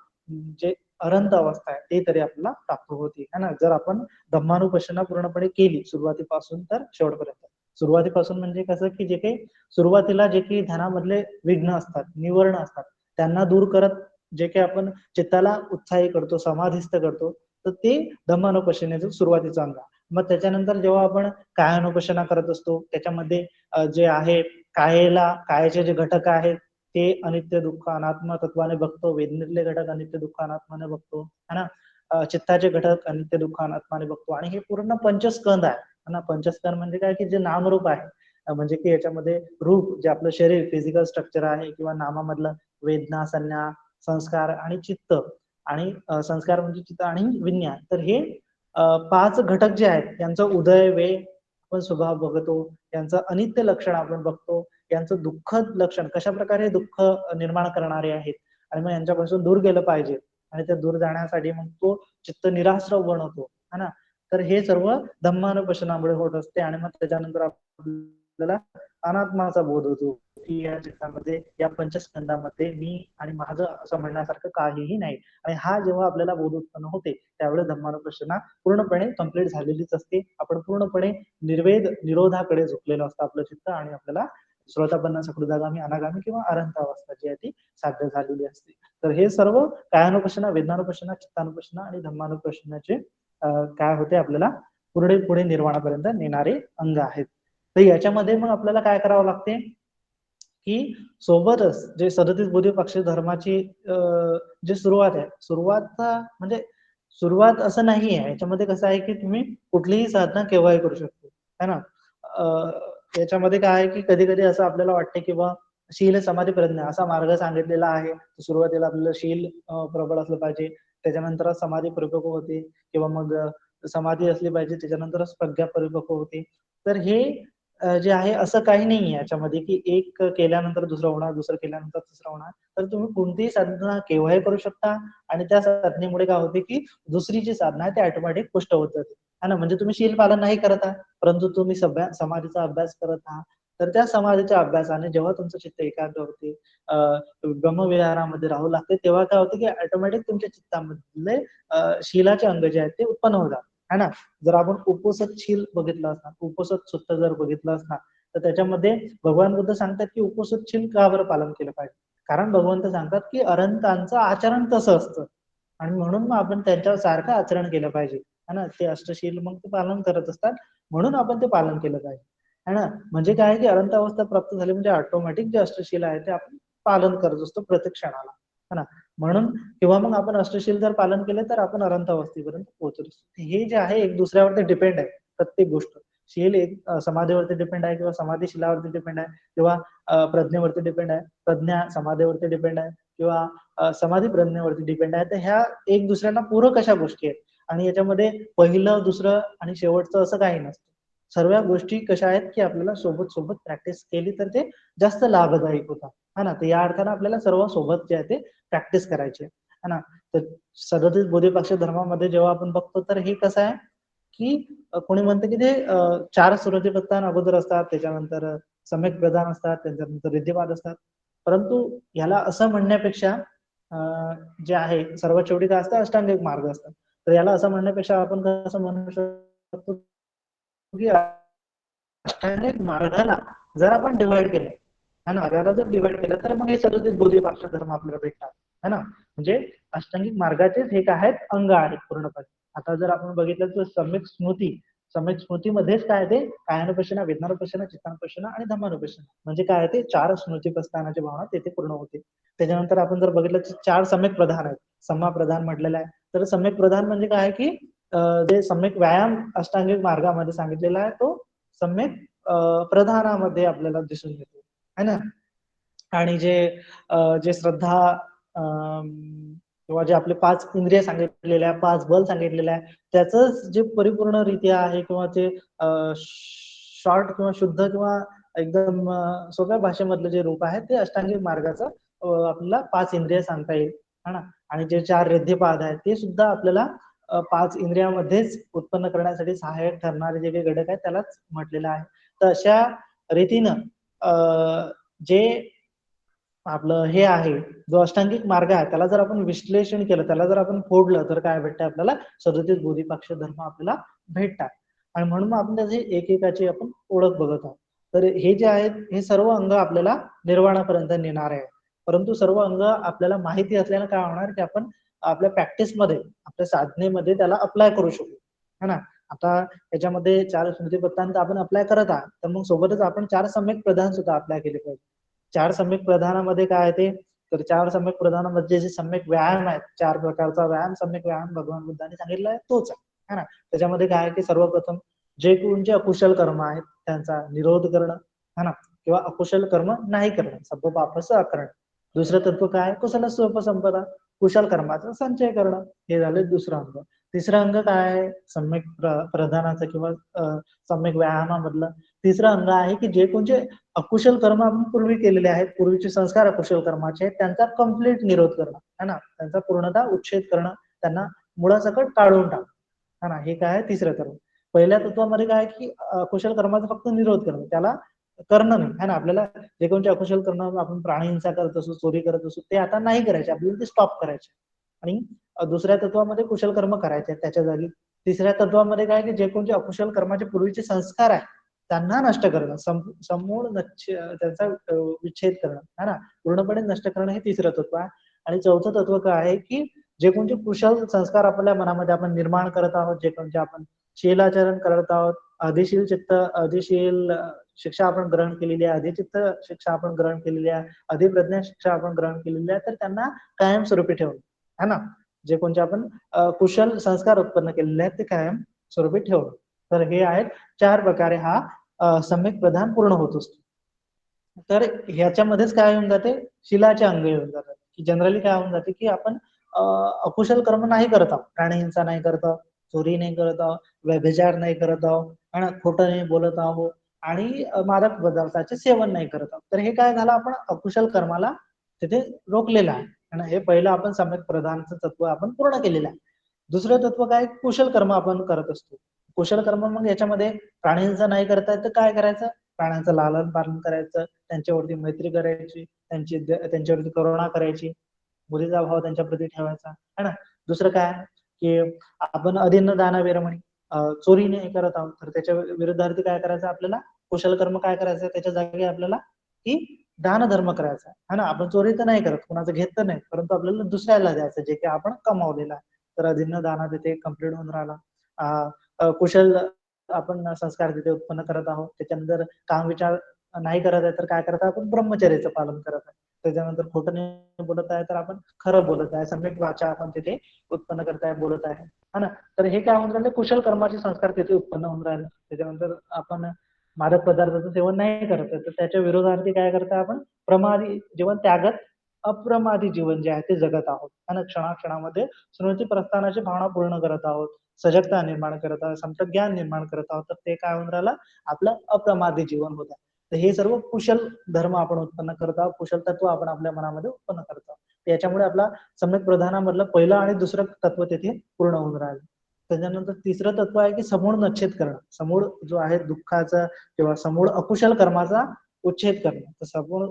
जे अनंत अवस्था आहे ते तरी आपल्याला प्राप्त होते, है ना, जर आपण धम्मानुपशना पूर्णपणे केली सुरुवातीपासून तर शेवटपर्यंत. सुरुवातीपासून म्हणजे कसं की जे काही सुरुवातीला जे काही ध्यानामधले विघ्न असतात, निवर्ण असतात, त्यांना दूर करत जे काही आपण चित्ताला उत्साही करतो, समाधिस्थ करतो, तर ते धम्मानुपशनेचं सुरुवातीचं अंग. मग त्याच्यानंतर जेव्हा आपण कायानुपशना करत असतो त्याच्यामध्ये जे आहे कायाचे जे घटक आहेत ते अनित्य दुःख अनात्म तत्वाने बघतो, वेदनेतले घटक अनित्य दुःख अनात्माने बघतो, है ना. चित्ताचे घटक अनित्य दुःख अनात्माने बघतो, आणि हे पूर्ण पंचस्कंद आहे ना. पंचस्कंद म्हणजे काय की जे नामरूप आहे, म्हणजे की याच्यामध्ये रूप जे आपलं शरीर फिजिकल स्ट्रक्चर आहे, किंवा नामामधलं वेदना संज्ञा संस्कार आणि चित्त, आणि संस्कार म्हणजे चित्त आणि विज्ञान, तर हे पाच घटक जे आहेत यांचं उदय वे आपण स्वभाव बघतो, यांचं अनित्य लक्षण आपण बघतो, यांचं दुःखद लक्षण कशा प्रकारे दुःख निर्माण करणारे आहेत, आणि मग यांच्यापासून दूर गेलं पाहिजे, आणि ते दूर जाण्यासाठी मग तो चित्त निराश्रव बनवतो, है ना. तर हे सर्व धम्मानुपशनामुळे होत असते. आणि मग त्याच्यानंतर आपल्याला अनात्माचा बोध होतो की या चित्तामध्ये या पंचस्कंदामध्ये मी आणि माझं असं म्हणण्यासारखं काहीही नाही. आणि हा जेव्हा आपल्याला बोध उत्पन्न होते त्यावेळेस धम्मानुपशना पूर्णपणे कंप्लीट झालेलीच असते. आपण पूर्णपणे निर्वेद निरोधाकडे झुकलेलं असतं आपलं चित्त, आणि आपल्याला श्रोतापन्न सकृदागामी अनागामी किंवा अरहंत अवस्था जी आहे ती साध्य झालेली असते. तर हे सर्व कायानुपशना वेदनानुपशना चित्तानुपशना आणि धम्मानुपशनाचे काय होते आपल्याला पुढे पुढे निर्वाणापर्यंत नेणारे अंग आहेत. तर याच्यामध्ये मग आपल्याला काय करावं लागते की सोबतच जे 37 बोधी पक्ष धर्माची जी सुरुवात आहे, सुरुवात म्हणजे सुरुवात असं नाही आहे. याच्यामध्ये कसं आहे की तुम्ही कुठलीही साधना केव्हाही करू शकतो, है ना. याच्यामध्ये काय आहे की कधी कधी असं आपल्याला वाटते की बा शील समाधी प्रज्ञा असा मार्ग सांगितलेला आहे. सुरुवातीला आपल्याला शील प्रबळ असलं पाहिजे, त्याच्यानंतर समाधी परिपक्व होते, किंवा मग समाधी असली पाहिजे त्याच्यानंतरच प्रज्ञा परिपक्व होते. तर हे जे आहे असं काही नाही आहे याच्यामध्ये की एक केल्यानंतर दुसरं होणार, दुसरं केल्यानंतर तिसरं होणार. तर तुम्ही कोणतीही साधना केव्हाही करू शकता, आणि त्या साधनेमुळे काय होते की दुसरी जी साधना आहे ती ऑटोमॅटिक पुष्ट होत जाते, है ना. म्हणजे तुम्ही शील पालन नाही करत आहात परंतु तुम्ही समाधीचा अभ्यास करत आहात, तर त्या समाधीच्या अभ्यासाने जेव्हा तुमचं चित्त एकाग्र होते, ब्रह्मविहारामध्ये राहू लागते, तेव्हा काय होते की ऑटोमॅटिक तुमच्या चित्तामधले शीलाचे अंग जे आहेत ते उत्पन्न होतात, है ना. जर आपण उपोषद शील बघितलं असणार, उपोषद सुत्त जर बघितलं असणार, तर त्याच्यामध्ये भगवान बुद्ध सांगतात की उपसुतशील का बरं पालन केलं पाहिजे, कारण भगवंत सांगतात की अरहंतांचं आचरण तसं असतं आणि म्हणून मग आपण त्यांच्या सारखं आचरण केलं पाहिजे है ना. ते अष्टशील मग ते पालन करत असतात म्हणून आपण ते पालन केलं पाहिजे है ना. म्हणजे काय की अरहंत अवस्था प्राप्त झाली म्हणजे ऑटोमॅटिक जे अष्टशील आहे ते आपण पालन करत असतो प्रत्येक क्षणाला है ना. म्हणून किंवा मग आपण अष्टशील जर पालन केले तर आपण अरहंत अवस्थेपर्यंत पोहोचतो. हे जे आहे एक दुसऱ्यावरती डिपेंड आहे प्रत्येक गोष्ट. शील एक समाधीवरती डिपेंड आहे किंवा समाधी शिलावरती डिपेंड आहे किंवा प्रज्ञेवरती डिपेंड आहे, प्रज्ञा समाधीवरती डिपेंड आहे किंवा समाधी प्रज्ञेवरती डिपेंड आहे. तर ह्या एक दुसऱ्यांना पूरक अशा गोष्टी आहेत आणि याच्यामध्ये पहिलं दुसरं आणि शेवटचं असं काही नसतं. सर्व गोष्टी कशा आहेत की आपल्याला सोबत सोबत प्रॅक्टिस केली तर ते जास्त लाभदायक होतात है ना. तर या अर्थानं आपल्याला सर्व सोबत जे आहे ते प्रॅक्टिस करायची है ना. तर 37 बोधिपाक्ष धर्मामध्ये जेव्हा आपण बघतो तर हे कसं आहे की कोणी म्हणतं की ते 4 सुरुचिप्रस्थान अगोदर असतात, त्याच्यानंतर सम्यक प्रधान असतात, त्याच्यानंतर रिद्धिपाद असतात. परंतु याला असं म्हणण्यापेक्षा जे आहे सर्वात शेवटी काय असतं अष्टांगिक मार्ग असतात. तर याला असं म्हणण्यापेक्षा आपण कसं म्हणू शकतो की अष्टांगिक मार्गाला जर आपण डिवाइड केलं है ना, मार्गाला जर डिवाइड केलं तर मग हे 37 बोधिपाक्ष धर्म आपल्याला भेटतात है ना. म्हणजे अष्टांगिक मार्गाचेच हे काय आहेत अंग आहेत पूर्णपणे. आता जर आपण बघितलं तर सम्यक स्मृतीमध्येच काय ते कायानुपश्यना, वेदनानुपश्यना, चित्तानुपश्यना आणि धम्मानुपश्यना म्हणजे काय ते 4 स्मृती प्रस्थानाची भावना तेथे पूर्ण होते. त्याच्यानंतर आपण जर बघितलं तर 4 सम्यक प्रधान आहेत. सम्मा प्रधान म्हटलेलं आहे. तर सम्यक प्रधान म्हणजे काय की जे सम्यक व्यायाम अष्टांगिक मार्गामध्ये सांगितलेला आहे तो सम्यक प्रधानामध्ये आपल्याला दिसून येतो है ना. आणि जे श्रद्धा किंवा जे आपले 5 इंद्रिय सांगितलेले आहे, 5 बल सांगितलेले आहे, त्याच जे परिपूर्णरित्या आहे किंवा ते शॉर्ट किंवा शुद्ध किंवा एकदम सोप्या भाषेमधलं जे रूप आहे ते अष्टांगिक मार्गाचं आपल्याला 5 इंद्रिय सांगता येईल है ना. आणि जे 4 रिद्धिपाद आहेत ते सुद्धा आपल्याला 5 इंद्रियामध्येच उत्पन्न करण्यासाठी सहाय्यक ठरणारे जे काही घटक आहेत त्यालाच म्हटलेलं आहे. तर अशा रीतीनं जे आपलं हे आहे जो अष्टांगिक मार्ग आहे त्याला जर आपण विश्लेषण केलं, त्याला जर आपण फोडलं तर काय भेटतं आपल्याला 37 बोधिपाक्ष धर्म आपल्याला भेटतात आणि म्हणून मग आपण त्याची एकेकाची आपण ओळख बघत आहोत. तर हे जे आहेत हे सर्व अंग आपल्याला निर्वाणापर्यंत नेणार आहे. परंतु सर्व अंग आपल्याला माहिती असल्यानं काय होणार की आपण आपल्या प्रॅक्टिसमध्ये आपल्या साधनेमध्ये त्याला अप्लाय करू शकू है ना. आता याच्यामध्ये 4 स्मृतिपथांत आपण अप्लाय करत आहात तर मग सोबतच आपण 4 सम्यक प्रधान सुद्धा अप्लाय केले पाहिजे. 4 सम्यक प्रधानामध्ये काय आहे ते तर 4 सम्यक प्रधानामध्ये जे सम्यक व्यायाम आहेत 4 प्रकारचा व्यायाम सम्यक व्यायाम भगवान बुद्धांनी सांगितलं आहे तोच आहे ना. त्याच्यामध्ये काय आहे की सर्वप्रथम जे कोणते अकुशल कर्म आहेत त्यांचा निरोध करणं है ना किंवा अकुशल कर्म नाही करणं, सब्ब पापस अकरण. दुसरं तत्व काय कुशल स्वपसंपदा, कुशल कर्माचा संचय करणं, हे झाले दुसरं अंग. तिसरं अंग काय आहे सम्यक प्रधानाचं किंवा सम्यक व्यायामामधलं तिसरं अंग आहे की जे कोणते अकुशल कर्म आपण पूर्वी केलेले आहेत, पूर्वीचे संस्कार अकुशल कर्माचे आहेत त्यांचा कम्प्लीट निरोध करणं है ना, त्यांचा पूर्णतः उच्छेद करणं, त्यांना मुळासकट काढून टाकणं है ना. हे काय आहे तिसरं कर्म. पहिल्या तत्वामध्ये काय की अकुशल कर्माचा फक्त निरोध करणं, त्याला करणं नाही है ना. आपल्याला जे कोणते अकुशल कर्म आपण प्राणीहिंसा करत असू, चोरी करत असू ते आता नाही करायचे, आपल्याला ते स्टॉप करायचे. आणि दुसऱ्या तत्वामध्ये कुशल कर्म करायचे त्याच्या जागी. तिसऱ्या तत्वामध्ये काय की जे कोणते अकुशल कर्माचे पूर्वीचे संस्कार आहेत त्यांना नष्ट करणं, समूळ त्यांचा विच्छेद करणं है ना, पूर्णपणे नष्ट करणं हे तिसरं तत्व आहे. आणि चौथं तत्व काय आहे की जे कोणते कुशल संस्कार आपल्या मनामध्ये आपण निर्माण करत आहोत, जे कोणते आपण शीलाचरण करत आहोत, अधिशील चित्त अधिशील शिक्षा आपण ग्रहण केलेली आहे, अधिचित्त शिक्षा आपण ग्रहण केलेली आहे, अधिप्रज्ञा शिक्षा आपण ग्रहण केलेली आहे, तर त्यांना कायमस्वरूपी ठेवणं है ना. जे कोणते आपण कुशल संस्कार उत्पन्न केलेले आहेत ते कायम स्वरूपी ठेवणं. तर हे आहेत 4 प्रकारे हा सम्यक प्रधान पूर्ण होत असतो. तर ह्याच्यामध्येच काय होऊन जाते शिलाचे अंग येऊन जातात की जनरली काय होऊन जाते की आपण अकुशल कर्म नाही करत आहोत, प्राणीहिंसा नाही करत आहोत, चोरी नाही करत आहोत, व्यभिचार नाही करत आहोत आणि खोटं नाही बोलत आहोत आणि मादक पदार्थाचे सेवन नाही करत आहोत. तर हे काय झालं आपण अकुशल कर्माला तिथे रोखलेलं आहे आणि हे पहिलं आपण सम्यक प्रधानचं तत्व आपण पूर्ण केलेलं आहे. दुसरं तत्व काय कुशल कर्म आपण करत असतो. कुशल कर्म मग याच्यामध्ये प्राणीहिंसा नाही करता येत तर काय करायचं, प्राण्यांचं लालन पालन करायचं, त्यांच्यावरती मैत्री करायची, त्यांच्यावरती करुणा करायची, मुलीचा भाव त्यांच्याप्रती ठेवायचा है ना. दुसरं काय की आपण अदिन्न दान वेरमणी चोरी नाही करत आहोत तर त्याच्या विरुद्धार्थी काय करायचं आपल्याला कुशल कर्म काय करायचं त्याच्या जागी आपल्याला की दान धर्म करायचा है ना. आपण चोरी तर नाही करत, कोणाचं घेत तर नाही, परंतु आपल्याला दुसऱ्याला द्यायचं जे की आपण कमावलेलं आहे. तर अधीन दाना तिथे कम्प्लीट होऊन राहिला. कुशल आपण संस्कार तिथे उत्पन्न करत आहोत. त्याच्यानंतर काम विचार नाही करत आहे तर काय करत आपण ब्रह्मचर्याचं पालन करत आहे. त्याच्यानंतर खोटं नाही बोलत आहे तर आपण खरं बोलत आहे. सम्यक वाचा आपण तिथे उत्पन्न करताय, बोलत आहे है ना. तर हे काय होऊन राहिले, कुशल कर्माचे संस्कार तिथे उत्पन्न होऊन राहिले. त्याच्यानंतर आपण मादक पदार्थाचं सेवन नाही करत आहे तर त्याच्या विरोधार्थी काय करताय आपण प्रमादी जीवन त्यागत अप्रमादी जीवन जे आहे ते जगत आहोत आणि क्षणाक्षणामध्ये स्मृती प्रस्थानाची भावना पूर्ण करत आहोत, सजगता निर्माण करत आहोत, संत ज्ञान निर्माण करत आहोत. तर ते काय होऊन राहिलं, आपलं अप्रमादी जीवन होत आहे. तर हे सर्व कुशल धर्म आपण उत्पन्न करत आहोत, कुशल तत्व आपण आपल्या मनामध्ये उत्पन्न करत आहोत. याच्यामुळे आपला सम्यक प्रधानामधलं पहिलं आणि दुसरं तत्व तिथे पूर्ण होऊन राहिलं. त्याच्यानंतर तिसरं तत्व आहे की समूळ नच्छेद करणं. समूळ जो आहे दुःखाचा किंवा समूळ अकुशल कर्माचा उच्छेद करणं. तर समूळ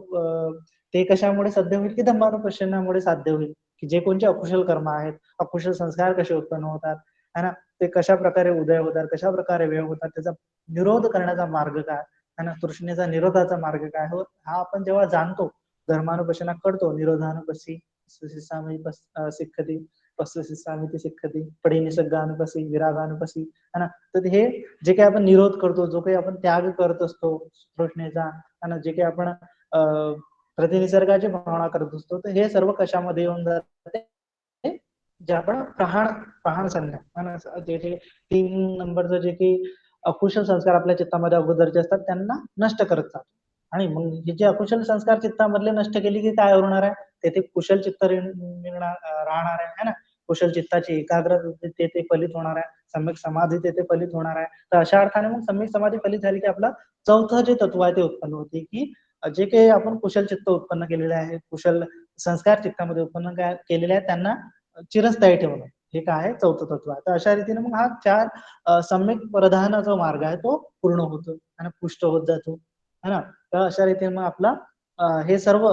ते कशामुळे साध्य होईल की धम्मानुपश्यनामुळे साध्य होईल, की जे कोणते अकुशल कर्म आहेत, अकुशल संस्कार कसे उत्पन्न होतात है ना, ते कशा प्रकारे उदय होतात, कशा प्रकारे वेळ होतात, त्याचा निरोध करण्याचा मार्ग काय है ना, तृष्णेचा निरोधाचा मार्ग काय हो, हा आपण जेव्हा जाणतो धर्मानुपश्यना करतो, निरोधानुपसी सिद्धती पस्सिसामिती सिद्धती पडिनिसग्गानुपसी विरागानुपसी है ना. तर हे जे काही आपण निरोध करतो, जो काही आपण त्याग करत असतो तृष्णेचा आणि जे काही आपण प्रतिनिसर्गाची भावना करत असतो, तर हे सर्व कशामध्ये येऊन जाते, जे आपण प्रहाण संन्यास जे जे 3 नंबरचं जे काही अकुशल संस्कार आपल्या चित्तामध्ये अगोदरचे असतात त्यांना नष्ट करत जातो. आणि मग हे जे अकुशल संस्कार चित्तामधले नष्ट केले की काय होणार आहे, तेथे कुशल चित्त राहणार आहे है ना. कुशल चित्ताची एकाग्रता तेथे फलित होणार आहे, सम्यक समाधी तेथे फलित होणार आहे. तर अशा अर्थाने मग सम्यक समाधी फलित झाली की आपला चौथं जे तत्व आहे ते उत्पन्न होते, की जे काही आपण कुशल चित्त उत्पन्न केलेले आहे, कुशल संस्कार चित्तामध्ये उत्पन्न केलेले आहेत त्यांना चिरस्थायी ठेवणं, हे काय आहे चौथं तत्व आहे. तर अशा रीतीने मग हा 4 सम्यक प्रधानाचा मार्ग आहे तो पूर्ण होतो आणि पुष्ट होत जातो है ना. तर अशा रीतीने मग आपला हे सर्व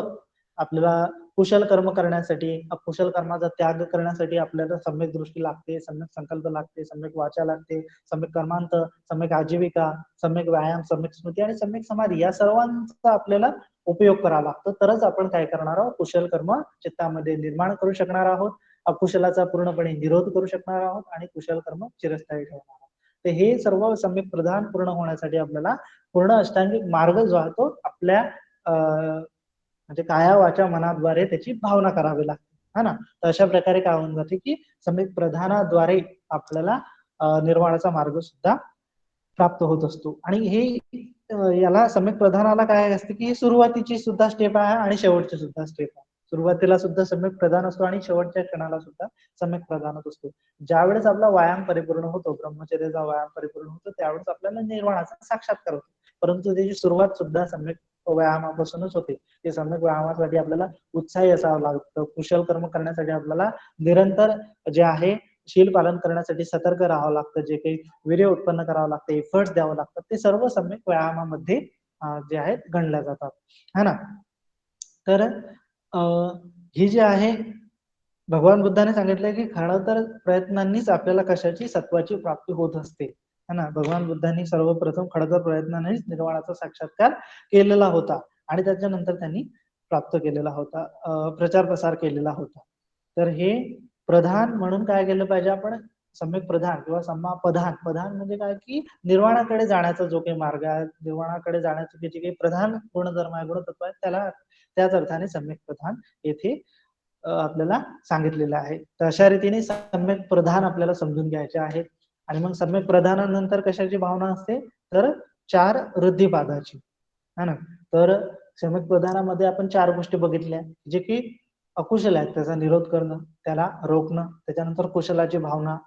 आपल्याला कुशल कर्म करण्यासाठी, अकुशल कर्माचा त्याग करण्यासाठी आपल्याला सम्यक दृष्टी लागते, सम्यक संकल्प लागते, सम्यक वाचा लागते, सम्यक कर्मांत, सम्यक आजीविका, सम्यक व्यायाम, सम्यक स्मृती आणि सम्यक समाधी या सर्वांचा आपल्याला उपयोग करावा लागतो. तरच आपण काय करणार आहोत, कुशल कर्म चित्तामध्ये निर्माण करू शकणार आहोत, अकुशलाचा पूर्णपणे निरोध करू शकणार आहोत आणि कुशल कर्म चिरस्थायी ठेवणार आहोत. तर हे सर्व सम्यक प्रधान पूर्ण होण्यासाठी आपल्याला पूर्ण अष्टांगिक मार्ग जो आहे तो आपल्या म्हणजे काया वाचा मनाद्वारे त्याची भावना करावी लागते है ना. तर अशा प्रकारे काय होऊन जाते की सम्यक प्रधानाद्वारे आपल्याला निर्वाणाचा मार्ग सुद्धा प्राप्त होत असतो. आणि हे याला सम्यक प्रधानाला काय असते की सुरुवातीची सुद्धा स्टेप आहे आणि शेवटची सुद्धा स्टेप आहे. सुरुवातीला सुद्धा सम्यक प्रधान असतो आणि शेवटच्या क्षणाला सुद्धा सम्यक प्रधानच असतो. ज्यावेळेस आपला व्यायाम परिपूर्ण होतो, ब्रह्मचर्याचा व्यायाम परिपूर्ण होतो, त्यावेळेस आपल्याला निर्वाणाचा साक्षात्कार होतो. परंतु त्याची सुरुवात सुद्धा सम्यक व्यायामापासूनच होते. ते सम्यक व्यायामासाठी आपल्याला उत्साही असावं लागतं, कुशल कर्म करण्यासाठी आपल्याला निरंतर जे आहे शील पालन करण्यासाठी सतर्क राहावं लागतं, जे काही वीर्य उत्पन्न करावं लागतं, एफर्ट्स द्यावं लागतं, ते सर्व सम्यक व्यायामामध्ये जे आहेत गणल्या जातात है ना. तर ही जी आहे भगवान बुद्धाने सांगितलंय की खरं तर प्रयत्नांनीच आपल्याला कशाची सत्वाची प्राप्ती होत असते है ना. भगवान बुद्धांनी सर्वप्रथम खडतर प्रयत्नांनीच निर्वाणाचा साक्षात्कार केलेला होता आणि त्याच्यानंतर त्यांनी प्राप्त केलेला होता, प्रचार प्रसार केलेला होता. तर हे प्रधान म्हणून काय केलं पाहिजे आपण, सम्यक प्रधान किंवा सम्मा प्रधान, प्रधान म्हणजे काय की निर्वाणाकडे जाण्याचा जो काही मार्ग आहे, निर्वाणाकडे जाण्याचे जे काही प्रधान गुणधर्म आहे, गुणतत्व आहे, त्याला त्याच अर्थाने सम्यक प्रधान येथे आपल्याला सांगितलेलं आहे. तर अशा रीतीने सम्यक प्रधान आपल्याला समजून घ्यायचे आहेत. आणि मग सम्यक प्रधानानंतर कशाची भावना असते, तर 4 वृद्धिपादाची है ना. तर सम्यक प्रधानामध्ये आपण 4 गोष्टी बघितल्या, जे की अकुशल आहेत त्याचा निरोध करणं, त्याला रोखणं, त्याच्यानंतर कुशलाची भावना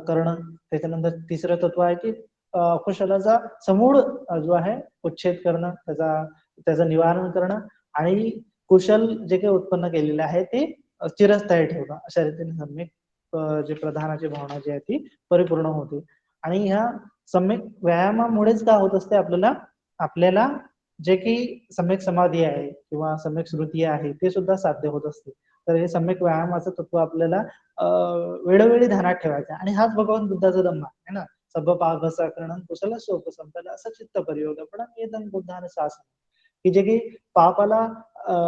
करणं, त्याच्यानंतर तिसरं तत्व आहे की अकुशलाचा समूळ जो आहे उच्छेद करणं, त्याचं निवारण करणं आणि कुशल जे काही उत्पन्न केलेले आहे ते चिरस्थायी ठेवणं. अशा रीतीने सम्यक जे प्रधानाची भावना जी आहे ती परिपूर्ण होते. आणि ह्या सम्यक व्यायामामुळेच काय होत असते, आपल्याला आपल्याला जे काही सम्यक समाधी आहे किंवा सम्यक स्मृती आहे ते सुद्धा साध्य होत असते. तर हे सम्यक व्यायामाचं तत्व आपल्याला वेळोवेळी ध्यानात ठेवायचं आणि हाच भगवान बुद्धाचा धम्म आहे ना. सब्बपापसाकरणं कुशलस्योपसंपदा असं चित्त परियोगपणं एदं बुद्धानं शासनं, की जे की पापाला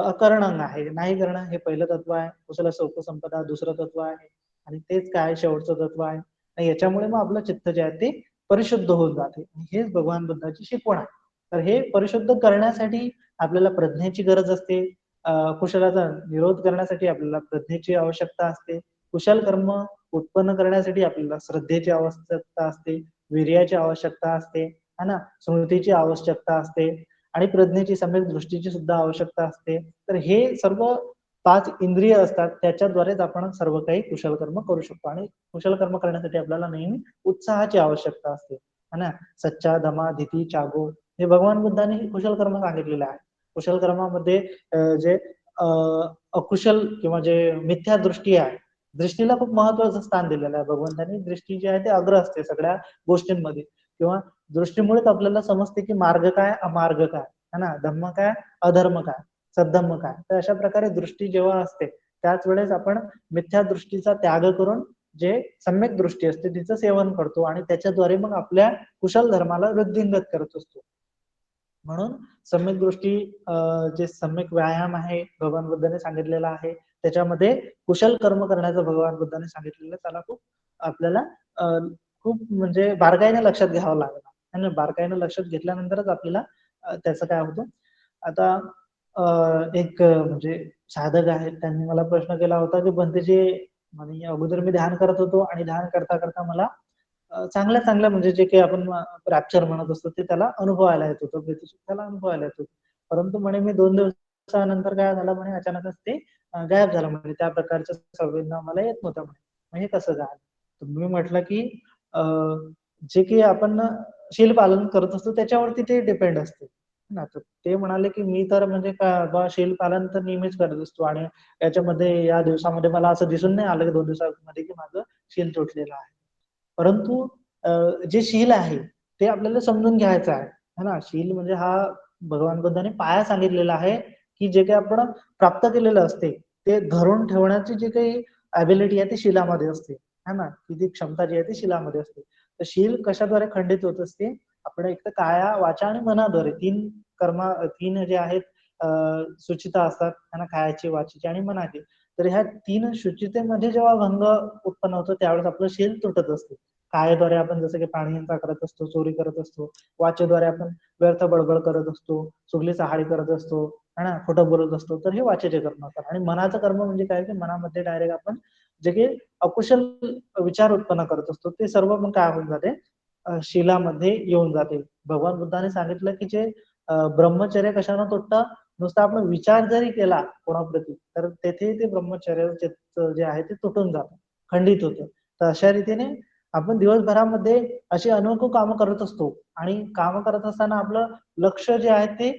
अकरणं आहे, नाही करणं हे पहिलं तत्व आहे. कुशलस्य उपसंपदा दुसरं तत्व आहे आणि तेच काय शेवटचं तत्व आहे. आणि याच्यामुळे मग आपलं चित्त जे आहे ते परिशुद्ध होऊन जाते. हेच भगवान बुद्धाची शिकवण आहे. तर हे परिशुद्ध करण्यासाठी आपल्याला प्रज्ञेची गरज असते. कुशलाचा निरोध करण्यासाठी आपल्याला प्रज्ञेची आवश्यकता असते. कुशल कर्म उत्पन्न करण्यासाठी आपल्याला श्रद्धेची आवश्यकता असते, वीर्याची आवश्यकता असते, है ना, स्मृतीची आवश्यकता असते आणि प्रज्ञेची सम्यक दृष्टीची सुद्धा आवश्यकता असते. तर हे सर्व 5 इंद्रिय असतात त्याच्याद्वारेच आपण सर्व काही कुशल कर्म करू शकतो आणि कुशल कर्म करण्यासाठी आपल्याला नेहमी उत्साहाची आवश्यकता असते, है ना. सच्चा दमा धिती चागो हे भगवान बुद्धांनी कुशल कर्म सांगितलेलं आहे. कुशल कर्मामध्ये जे अकुशल किंवा जे मिथ्या दृष्टी आहे, दृष्टीला खूप महत्वाचं स्थान दिलेलं आहे भगवंतांनी. दृष्टी जी आहे ते अग्र असते सगळ्या गोष्टींमध्ये किंवा दृष्टीमुळेच आपल्याला समजते की मार्ग काय अमार्ग काय, है ना, धम्म काय अधर्म काय सद्धम्म काय. तर अशा प्रकारे दृष्टी जेव्हा असते त्याच वेळेस आपण मिथ्या दृष्टीचा त्याग करून जे सम्यक दृष्टी असते तिचं सेवन करतो आणि त्याच्याद्वारे मग आपल्या कुशल धर्माला वृद्धिंगत करत असतो. म्हणून सम्यक दृष्टी जे सम्यक व्यायाम आहे भगवान बुद्धाने सांगितलेला आहे, त्याच्यामध्ये कुशल कर्म करण्याचं भगवान बुद्धाने सांगितलेलं त्याला खूप आपल्याला खूप म्हणजे बारकाईने लक्षात घ्यावं लागलं आणि बारकाईने लक्षात घेतल्यानंतरच आपल्याला त्याचं काय होतं. आता एक म्हणजे साधक आहेत त्यांनी मला प्रश्न केला होता की बनतेजी म्हणे अगोदर मी ध्यान करत होतो आणि ध्यान करता करता मला चांगल्या चांगल्या म्हणजे जे काही आपण रॅप्चर म्हणत असतो ते त्याला अनुभवायला येत होतं, त्याला अनुभवायला येत होतं. परंतु म्हणे मी 2 दिवसानंतर काय झालं म्हणे अचानकच ते गायब झालं म्हणे. त्या प्रकारच्या संवेदना मला येत नव्हत्या म्हणे. मग हे कसं झालं? तर मी म्हटलं की अ, जे काही आपण शील पालन करत असतो त्याच्यावरती ते डिपेंड असते. ना तर ते म्हणाले की मी तर म्हणजे बा शील पालन तर नेहमीच करत असतो आणि याच्यामध्ये या दिवसामध्ये मला असं दिसून नाही आलं की 2 दिवसामध्ये की माझं शील तुटलेलं आहे. परंतु जे शील आहे ते आपल्याला समजून घ्यायचं आहे, है ना. शील म्हणजे हा भगवान बुद्धाने पाया सांगितलेला आहे की जे काही आपण प्राप्त केलेलं असते ते धरून ठेवण्याची जी काही ॲबिलिटी आहे ती शीलामध्ये असते, है ना. ती क्षमता जी आहे ती शीलामध्ये असते. तर शील कशाद्वारे खंडित होत असते? आपण एक तर काया वाचा आणि मनाद्वारे तीन जे आहेत शुचिता असतात, है ना, कायाची वाचीची आणि मनाची. तर ह्या 3 शुचितेमध्ये जेव्हा भंग उत्पन्न होतो त्यावेळेस आपलं शील तुटत असते. कायद्वारे आपण जसं की प्राणीहिंसा करत असतो, चोरी करत असतो. वाचेद्वारे आपण व्यर्थ बडबड करत असतो, चुगली चहाडी करत असतो, है ना, खोटं बोलत असतो. तर हे वाचेचे कर्म असतात आणि मनाचं कर्म म्हणजे काय की मनामध्ये डायरेक्ट आपण जे काही अकुशल विचार उत्पन्न करत असतो ते सर्व मग काय होऊन जाते शीलामध्ये येऊन जाते. भगवान बुद्धाने सांगितलं की जे ब्रह्मचर्य कशानं तुटतं? नुसता आपण विचार जरी केला कोणाप्रती तर तेथे ते ब्रह्मचर्य जे आहे ते तुटून जातं, खंडित होतं. तर अशा रीतीने आपण दिवसभरामध्ये अशी अनोखी कामं करत असतो आणि काम करत असताना आपलं लक्ष जे आहे ते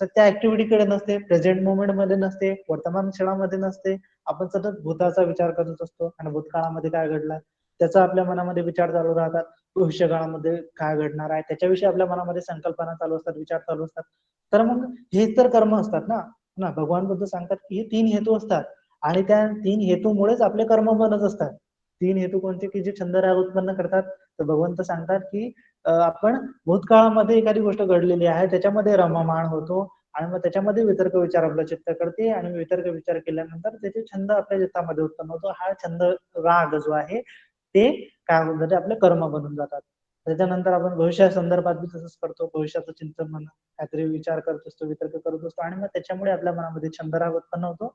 त्या ऍक्टिव्हिटीकडे नसते, प्रेझेंट मोमेंट मध्ये नसते, वर्तमान क्षणामध्ये नसते. आपण सतत भूताचा विचार करत असतो आणि भूतकाळामध्ये काय घडलं त्याचा आपल्या मनामध्ये विचार चालू राहतात. भविष्यकाळामध्ये काय घडणार आहे त्याच्याविषयी आपल्या मनामध्ये संकल्पना चालू असतात, विचार चालू असतात. तर मग हे तर कर्म असतात ना. ना भगवान बुद्ध सांगतात की हे 3 हेतू असतात आणि त्या 3 हेतूमुळेच आपले कर्म बनत असतात. 3 हेतू कोणते की जे छंदराग उत्पन्न करतात. तर भगवंत सांगतात की आपण भूतकाळामध्ये एखादी गोष्ट घडलेली आहे त्याच्यामध्ये रममाण होतो आणि मग त्याच्यामध्ये वितर्क विचार आपलं चित्त करते आणि वितर्क विचार केल्यानंतर त्याचे छंद आपल्या चित्तामध्ये उत्पन्न होतो. हा छंद राग जो आहे ते काय होऊन जाते आपले कर्म बनून जातात. त्याच्यानंतर आपण भविष्या संदर्भात बी तसंच करतो. भविष्याचं चिंतन म्हणा, काहीतरी विचार करत असतो, वितर्क करत असतो आणि मग त्याच्यामुळे आपल्या मनामध्ये छंदराग उत्पन्न होतो.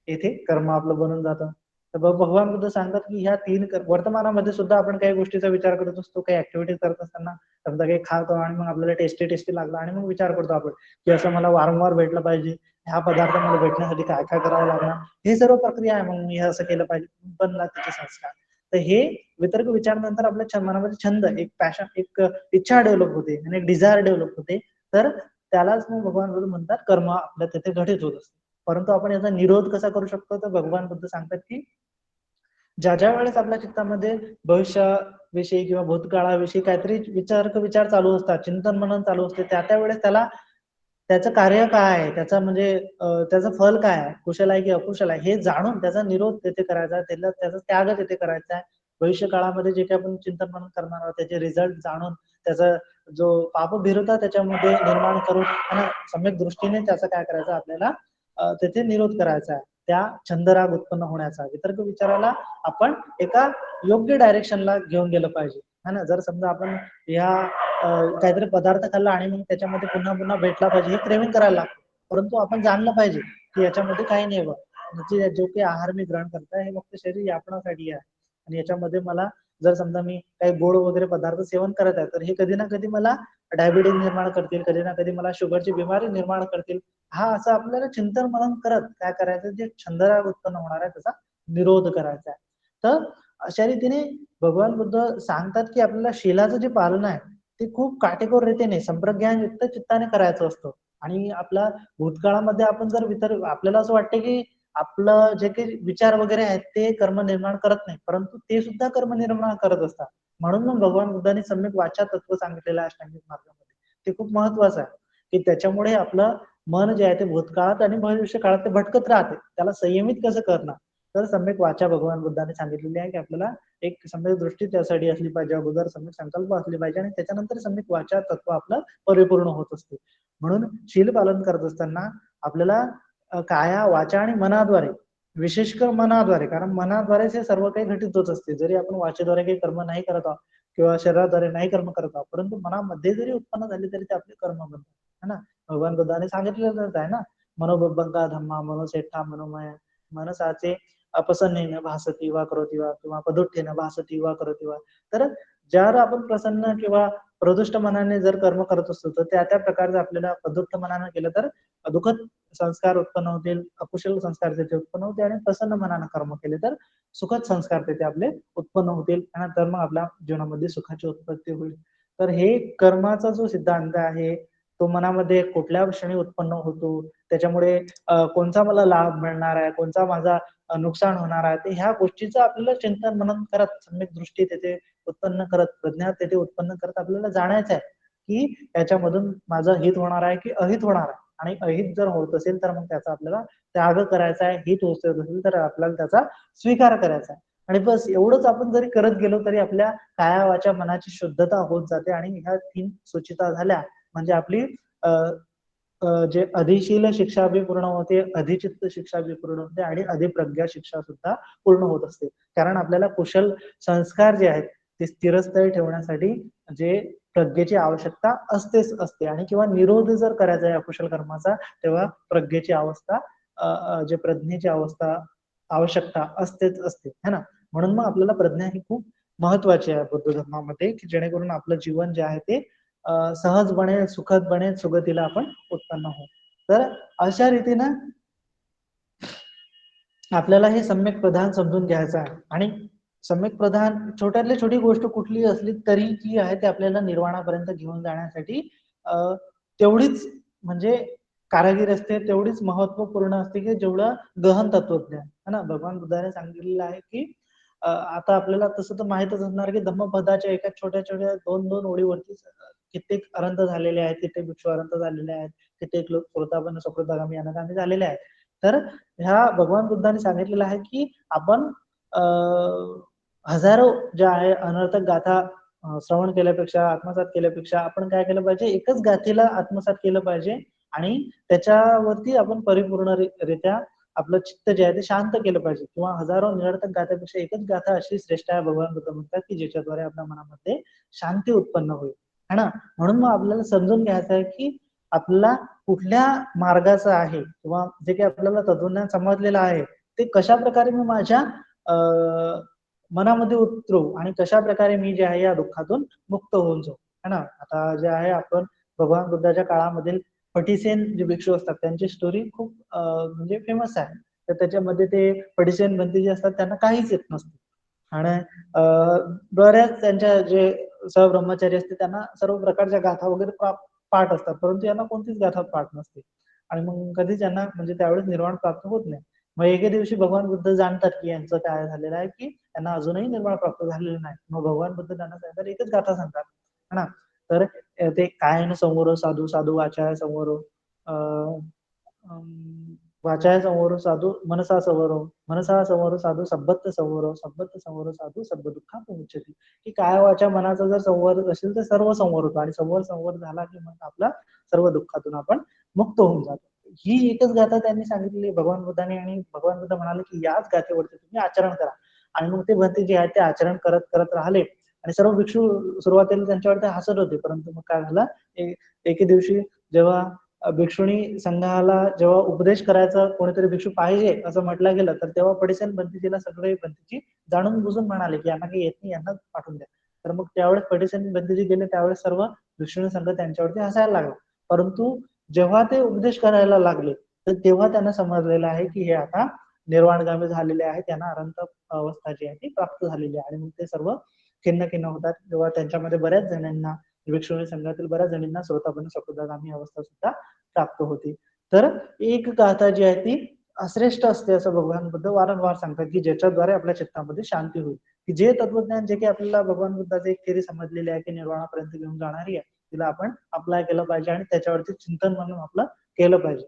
येथे कर्म आपलं बनून जातं. तर भगवान बुद्ध सांगतात की ह्या 3 वर्तमानामध्ये सुद्धा आपण काही गोष्टीचा विचार करत असतो, काही ऍक्टिव्हिटीज करत असताना समजा काही खातो आणि मग आपल्याला टेस्टी टेस्टी लागला आणि मग विचार करतो आपण की असं मला वारंवार भेटलं पाहिजे. हा पदार्थ मला भेटण्यासाठी काय काय करावं लागणार. ही सर्व प्रक्रिया आहे. मग मी हे असं केलं पाहिजे. बनला त्याचे संस्कार. तर हे वितर्क विचारनंतर आपल्या मनामध्ये छंद, एक पॅशन, एक इच्छा डेव्हलप होते आणि एक डिझायर डेव्हलप होते. तर त्यालाच मग भगवान बुद्ध म्हणतात कर्म आपल्या तिथे घटित होत असते. परंतु आपण याचा निरोध कसा करू शकतो तर भगवान बुद्ध सांगतात की ज्या ज्या वेळेस आपल्या चित्तामध्ये भविष्याविषयी किंवा भूतकाळाविषयी काहीतरी विचार चालू असतात, चिंतन मनन चालू असते, त्या त्या वेळेस त्याला त्याचं कार्य काय आहे, त्याचा म्हणजे त्याचं फल काय आहे, कुशल आहे की अकुशल आहे हे जाणून त्याचा निरोध तेथे करायचा, त्याचा त्याग तेथे करायचा आहे. भविष्य काळामध्ये जे काही आपण चिंतन मनन करणार आहोत त्याचे रिझल्ट जाणून त्याचा जो पापभिरुता त्याच्यामध्ये निर्माण करून सम्यक दृष्टीने त्याचा काय करायचं आपल्याला तेथे निरोध करायचा आहे. त्या छंदराग उत्पन्न होण्याचा वितर्क विचाराला आपण एका योग्य डायरेक्शनला घेऊन गेलं पाहिजे है ना. जर समजा आपण ह्या काहीतरी पदार्थ खाल्ला आणि मग त्याच्यामध्ये पुन्हा पुन्हा भेटला पाहिजे हे क्रेविंग करायला लागतं, परंतु आपण जाणलं पाहिजे की याच्यामध्ये काही नाही बघ, म्हणजे जो काही आहार मी ग्रहण करतोय हे फक्त शरीर यापनासाठी आहे आणि याच्यामध्ये मला जर समजा मी काही गोड वगैरे पदार्थ सेवन करत आहे तर हे कधी ना कधी मला डायबिटीज निर्माण करतील, कधी ना कधी मला शुगरची बिमारी निर्माण करतील. हा असं आपल्याला चिंतन मनन करत काय करायचं, जे छंदराग उत्पन्न होणार आहे त्याचा निरोध करायचा आहे. तर अशा रीतीने भगवान बुद्ध सांगतात की आपल्याला शीलाचं जे पालन आहे ते खूप काटेकोर रीतीने संप्रज्ञान युक्त चित्ताने करायचं असतं. आणि आपला भूतकाळामध्ये आपण जर आपल्याला असं वाटतं की आपलं जे काही विचार वगैरे आहेत ते कर्म निर्माण करत नाही, परंतु ते सुद्धा कर्म निर्माण करत असतात. म्हणून मग भगवान बुद्धांनी सम्यक वाचा तत्व सांगितलेलं आहे अष्टांगिक मार्गामध्ये. ते खूप महत्वाचं आहे की त्याच्यामुळे आपलं मन जे आहे ते भूतकाळात आणि भविष्य काळात ते भटकत राहते, त्याला संयमित कसं करणार. तर सम्यक वाचा भगवान बुद्धाने सांगितलेली आहे की आपल्याला एक सम्यक दृष्टी त्यासाठी असली पाहिजे, अगोदर सम्यक संकल्प असले पाहिजे आणि त्याच्यानंतर सम्यक वाचा तत्व आपलं परिपूर्ण होत असते. म्हणून शील पालन करत असताना आपल्याला काया वाचा आणि मनाद्वारे, विशेषकर मनाद्वारे, कारण मनाद्वारेच हे सर्व काही घटित होत असते. जरी आपण वाचेद्वारे काही कर्म नाही करत आहोत किंवा शरीराद्वारे नाही कर्म करत आहोत, परंतु मनामध्ये जरी उत्पन्न झाले तरी ते आपले कर्म बनतात है ना. भगवान बुद्धाने सांगितलेलंच आहे ना, मनोबंका धम्मा मनोसेठा मनोमय मनसाचे अपसन्नेन भासती वा करोती वा किंवा पदुठ्ठेन भासती वा करोती वा. तर ज्यावर आपण प्रसन्न किंवा प्रदुष्ट मनाने जर कर्म करत असतो तर त्या प्रकारचं आपल्याला पदुष्ट मनाने केलं तर दुःखद संस्कार उत्पन्न होतील, अकुशल संस्कार तिथे उत्पन्न होतील आणि प्रसन्न मनानं कर्म केले तर सुखद संस्कार तिथे आपले उत्पन्न होतील आणि तर मग आपल्या जीवनामध्ये सुखाची उत्पत्ती होईल. तर हे कर्माचा जो सिद्धांत आहे तो मनामध्ये कुठल्या क्षणी उत्पन्न होतो, त्याच्यामुळे कोणता मला लाभ मिळणार आहे, कोणता माझा नुकसान होणार आहे, ते ह्या गोष्टीचं आपल्याला चिंतन मनन करत सम्यक दृष्टी तिथे उत्पन्न करत, प्रज्ञा तिथे उत्पन्न करत आपल्याला जाणायचं आहे की याच्यामधून माझं हित होणार आहे की अहित होणार आहे. आणि अहित जर होत असेल तर मग त्याचा आपल्याला त्याग करायचा आहे, हित होत असेल तर आपल्याला त्याचा स्वीकार करायचा आहे. आणि बस एवढंच आपण जरी करत गेलो तरी आपल्या काया वाचा मनाची शुद्धता होत जाते आणि ह्या 3 सुचिता झाल्या म्हणजे आपली जे अधिशील शिक्षा बी पूर्ण होते, अधिचित्त शिक्षा बी पूर्ण होते आणि अधिप्रज्ञा शिक्षा सुद्धा पूर्ण होत असते. कारण आपल्याला कुशल संस्कार जे आहेत ते स्थिरस्थळी ठेवण्यासाठी जे प्रज्ञेची आवश्यकता असतेच असते आणि किंवा निरोध जर करायचा आहे अकुशल कर्माचा तेव्हा प्रज्ञेची अवस्था जे प्रज्ञेची अवस्था आवश्यकता असतेच असते है ना. म्हणून मग आपल्याला प्रज्ञा ही खूप महत्वाची आहे बुद्ध धर्मामध्ये की जेणेकरून आपलं जीवन जे आहे ते सहज बनेल, सुखद बनेल, सुगतीला आपण उत्पन्न होऊ. तर अशा रीतीनं आपल्याला हे सम्यक प्रधान समजून घ्यायचं आहे आणि सम्यक प्रधान छोट्यातली छोटी गोष्ट कुठली असली तरी जी आहे ते आपल्याला निर्वाणापर्यंत घेऊन जाण्यासाठी तेवढीच म्हणजे कारागीर असते, तेवढीच महत्वपूर्ण असते की जेवढं गहन तत्वज्ञान है ना. भगवान बुद्धाने सांगितलेलं आहे की आता आपल्याला तसं तर माहितच असणार की धम्मपदाच्या एका छोट्या छोट्या 2-2 ओळीवरती कित्येक अरंत झालेले आहेत, कित्येक भिक्षू अरंत झालेले आहेत, कित्येक लोक सोतापन्न सकृतगामी अनागामी झालेले आहेत. तर ह्या भगवान बुद्धाने सांगितलेलं आहे की आपण हजारो ज्या आहे अनर्थक गाथा श्रवण केल्यापेक्षा, आत्मसात केल्यापेक्षा आपण काय केलं पाहिजे, एकच गाथेला आत्मसात केलं पाहिजे आणि त्याच्यावरती आपण परिपूर्णरित्या आपलं चित्त जे आहे ते शांत केलं पाहिजे किंवा हजारो निरर्थक गाथ्यापेक्षा एकच गाथा अशी श्रेष्ठ आहे भगवान बुद्ध म्हणतात की ज्याच्याद्वारे आपल्या मनामध्ये शांती उत्पन्न होईल है ना. म्हणून मग आपल्याला समजून घ्यायचं आहे की आपला कुठल्या मार्गाचं आहे किंवा जे काही आपल्याला तत्वज्ञान समजलेलं आहे ते कशा प्रकारे मी माझ्या मनामध्ये उतरू आणि कशा प्रकारे मी जे आहे या दुःखातून मुक्त होऊन जाऊ है ना. आता जे आहे आपण भगवान बुद्धाच्या काळामधील पटिसेन जे भिक्षू असतात त्यांची स्टोरी खूप म्हणजे फेमस आहे. तर त्याच्यामध्ये ते पटिसेन बनती जे असतात त्यांना काहीच येत नसतं आणि बऱ्याच त्यांच्या जे सहब्रह्मचारी असते त्यांना सर्व प्रकारच्या गाथा वगैरे पाठ असतात, परंतु यांना कोणतीच गाथा पाठ नसते आणि मग कधीच यांना म्हणजे त्यावेळेस निर्वाण प्राप्त होत नाही. मग एके दिवशी भगवान बुद्ध जाणतात की यांचं काय झालेलं आहे की त्यांना अजूनही निर्वाण प्राप्त झालेलं नाही. मग भगवान बुद्ध त्यांना सांगतात एकच गाथा सांगतात है ना. तर ते काय समोर साधू साधू आचार्य समोर वाचाय संवरो साधू मनसा संवरो, मनसा संवरो साधू सब्बत संवरो साधू सर्व दुःखा विमुच्यते. की काय वाचा मनाचा जर संवर असेल तर सर्व संवर होतो, आणि संवर झाला की मग आपला सर्व दुःखातून आपण मुक्त होऊन जातो. ही एकच गाथा त्यांनी सांगितलेली भगवान बुद्धांनी, आणि भगवान बुद्ध म्हणाले की याच गाथेवरती तुम्ही आचरण करा. आणि मग ते भंते जे आहेत ते आचरण करत करत राहिले, आणि सर्व भिक्षू सुरुवातीला त्यांच्यावरती हसत होते. परंतु मग काय झालं, एके दिवशी जेव्हा भिक्षुणी संघाला जेव्हा उपदेश करायचा कोणीतरी भिक्षू पाहिजे असं म्हटलं गेलं, तर तेव्हा पडिसेन भंतेजीला सगळे भंतेजी जाणून बुजून म्हणाले की यांना काही येत नाही, यांना पाठवून द्या. तर मग त्यावेळेस पडिसेन भंतेजी गेले, त्यावेळेस सर्व भिक्षुणी संघ त्यांच्यावरती हसायला लागला. परंतु जेव्हा ते उपदेश करायला लागले, तर तेव्हा त्यांना समजलेलं आहे की हे आता निर्वाणगामी झालेले आहेत, त्यांना अनंत अवस्था जी आहे ती प्राप्त झालेली आहे. आणि मग ते सर्व खिन्न खिन्न होतात, तेव्हा त्यांच्यामध्ये बऱ्याच जणांना, भिक्षुणी संघातील बऱ्याच जणांना स्वतःपणे सकुदागामी अवस्था सुद्धा प्राप्त होती. तर एक गाथा जी आहे ती श्रेष्ठ असते असं भगवान बुद्ध वारंवार सांगतात, की ज्याच्याद्वारे आपल्या चित्तामध्ये शांती होईल. की जे तत्वज्ञान जे की आपल्याला भगवान बुद्धाचे एक थिअरी समजलेली आहे की निर्वाणापर्यंत घेऊन जाणारी आहे, तिला आपण अप्लाय केलं पाहिजे आणि त्याच्यावरती चिंतन म्हणून आपलं केलं पाहिजे,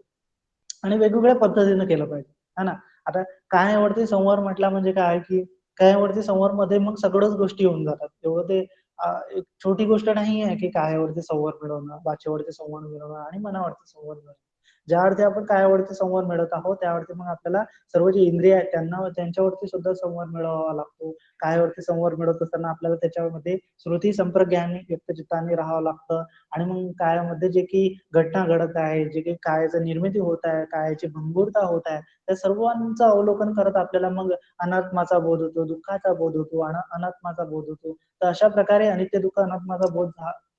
आणि वेगवेगळ्या पद्धतीने केलं पाहिजे, है ना. आता कायावरती संवार म्हटला म्हणजे काय, की कायावरती संवार मध्ये मग सगळ्याच गोष्टी येऊन जातात. तेव्हा ते एक छोटी गोष्ट नाही आहे की कायावरती संवार मिळवणं, वाचेवरती संवार मिळवणं आणि मनावरती संवार मिळवणं. ज्यावरती आपण कायावरती संवाद मिळवत आहोत, त्यावरती मग आपल्याला सर्व जे इंद्रिय आहेत त्यांना त्यांच्यावरती सुद्धा संवाद मिळवावा लागतो. कायावरती संवाद मिळवत असताना आपल्याला त्याच्यामध्ये श्रुती संप्रज्ञानी युक्त चित्ताने राहावं लागतं. आणि मग कायामध्ये जे की घटना घडत आहे, जे काही कायाचं निर्मिती होत आहे, कायाची भंगुरता होत आहे, त्या सर्वांचं अवलोकन करत आपल्याला मग अनात्माचा बोध होतो, दुःखाचा बोध होतो, अनात्माचा बोध होतो. तर अशा प्रकारे अनित्य दुःख अनात्माचा बोध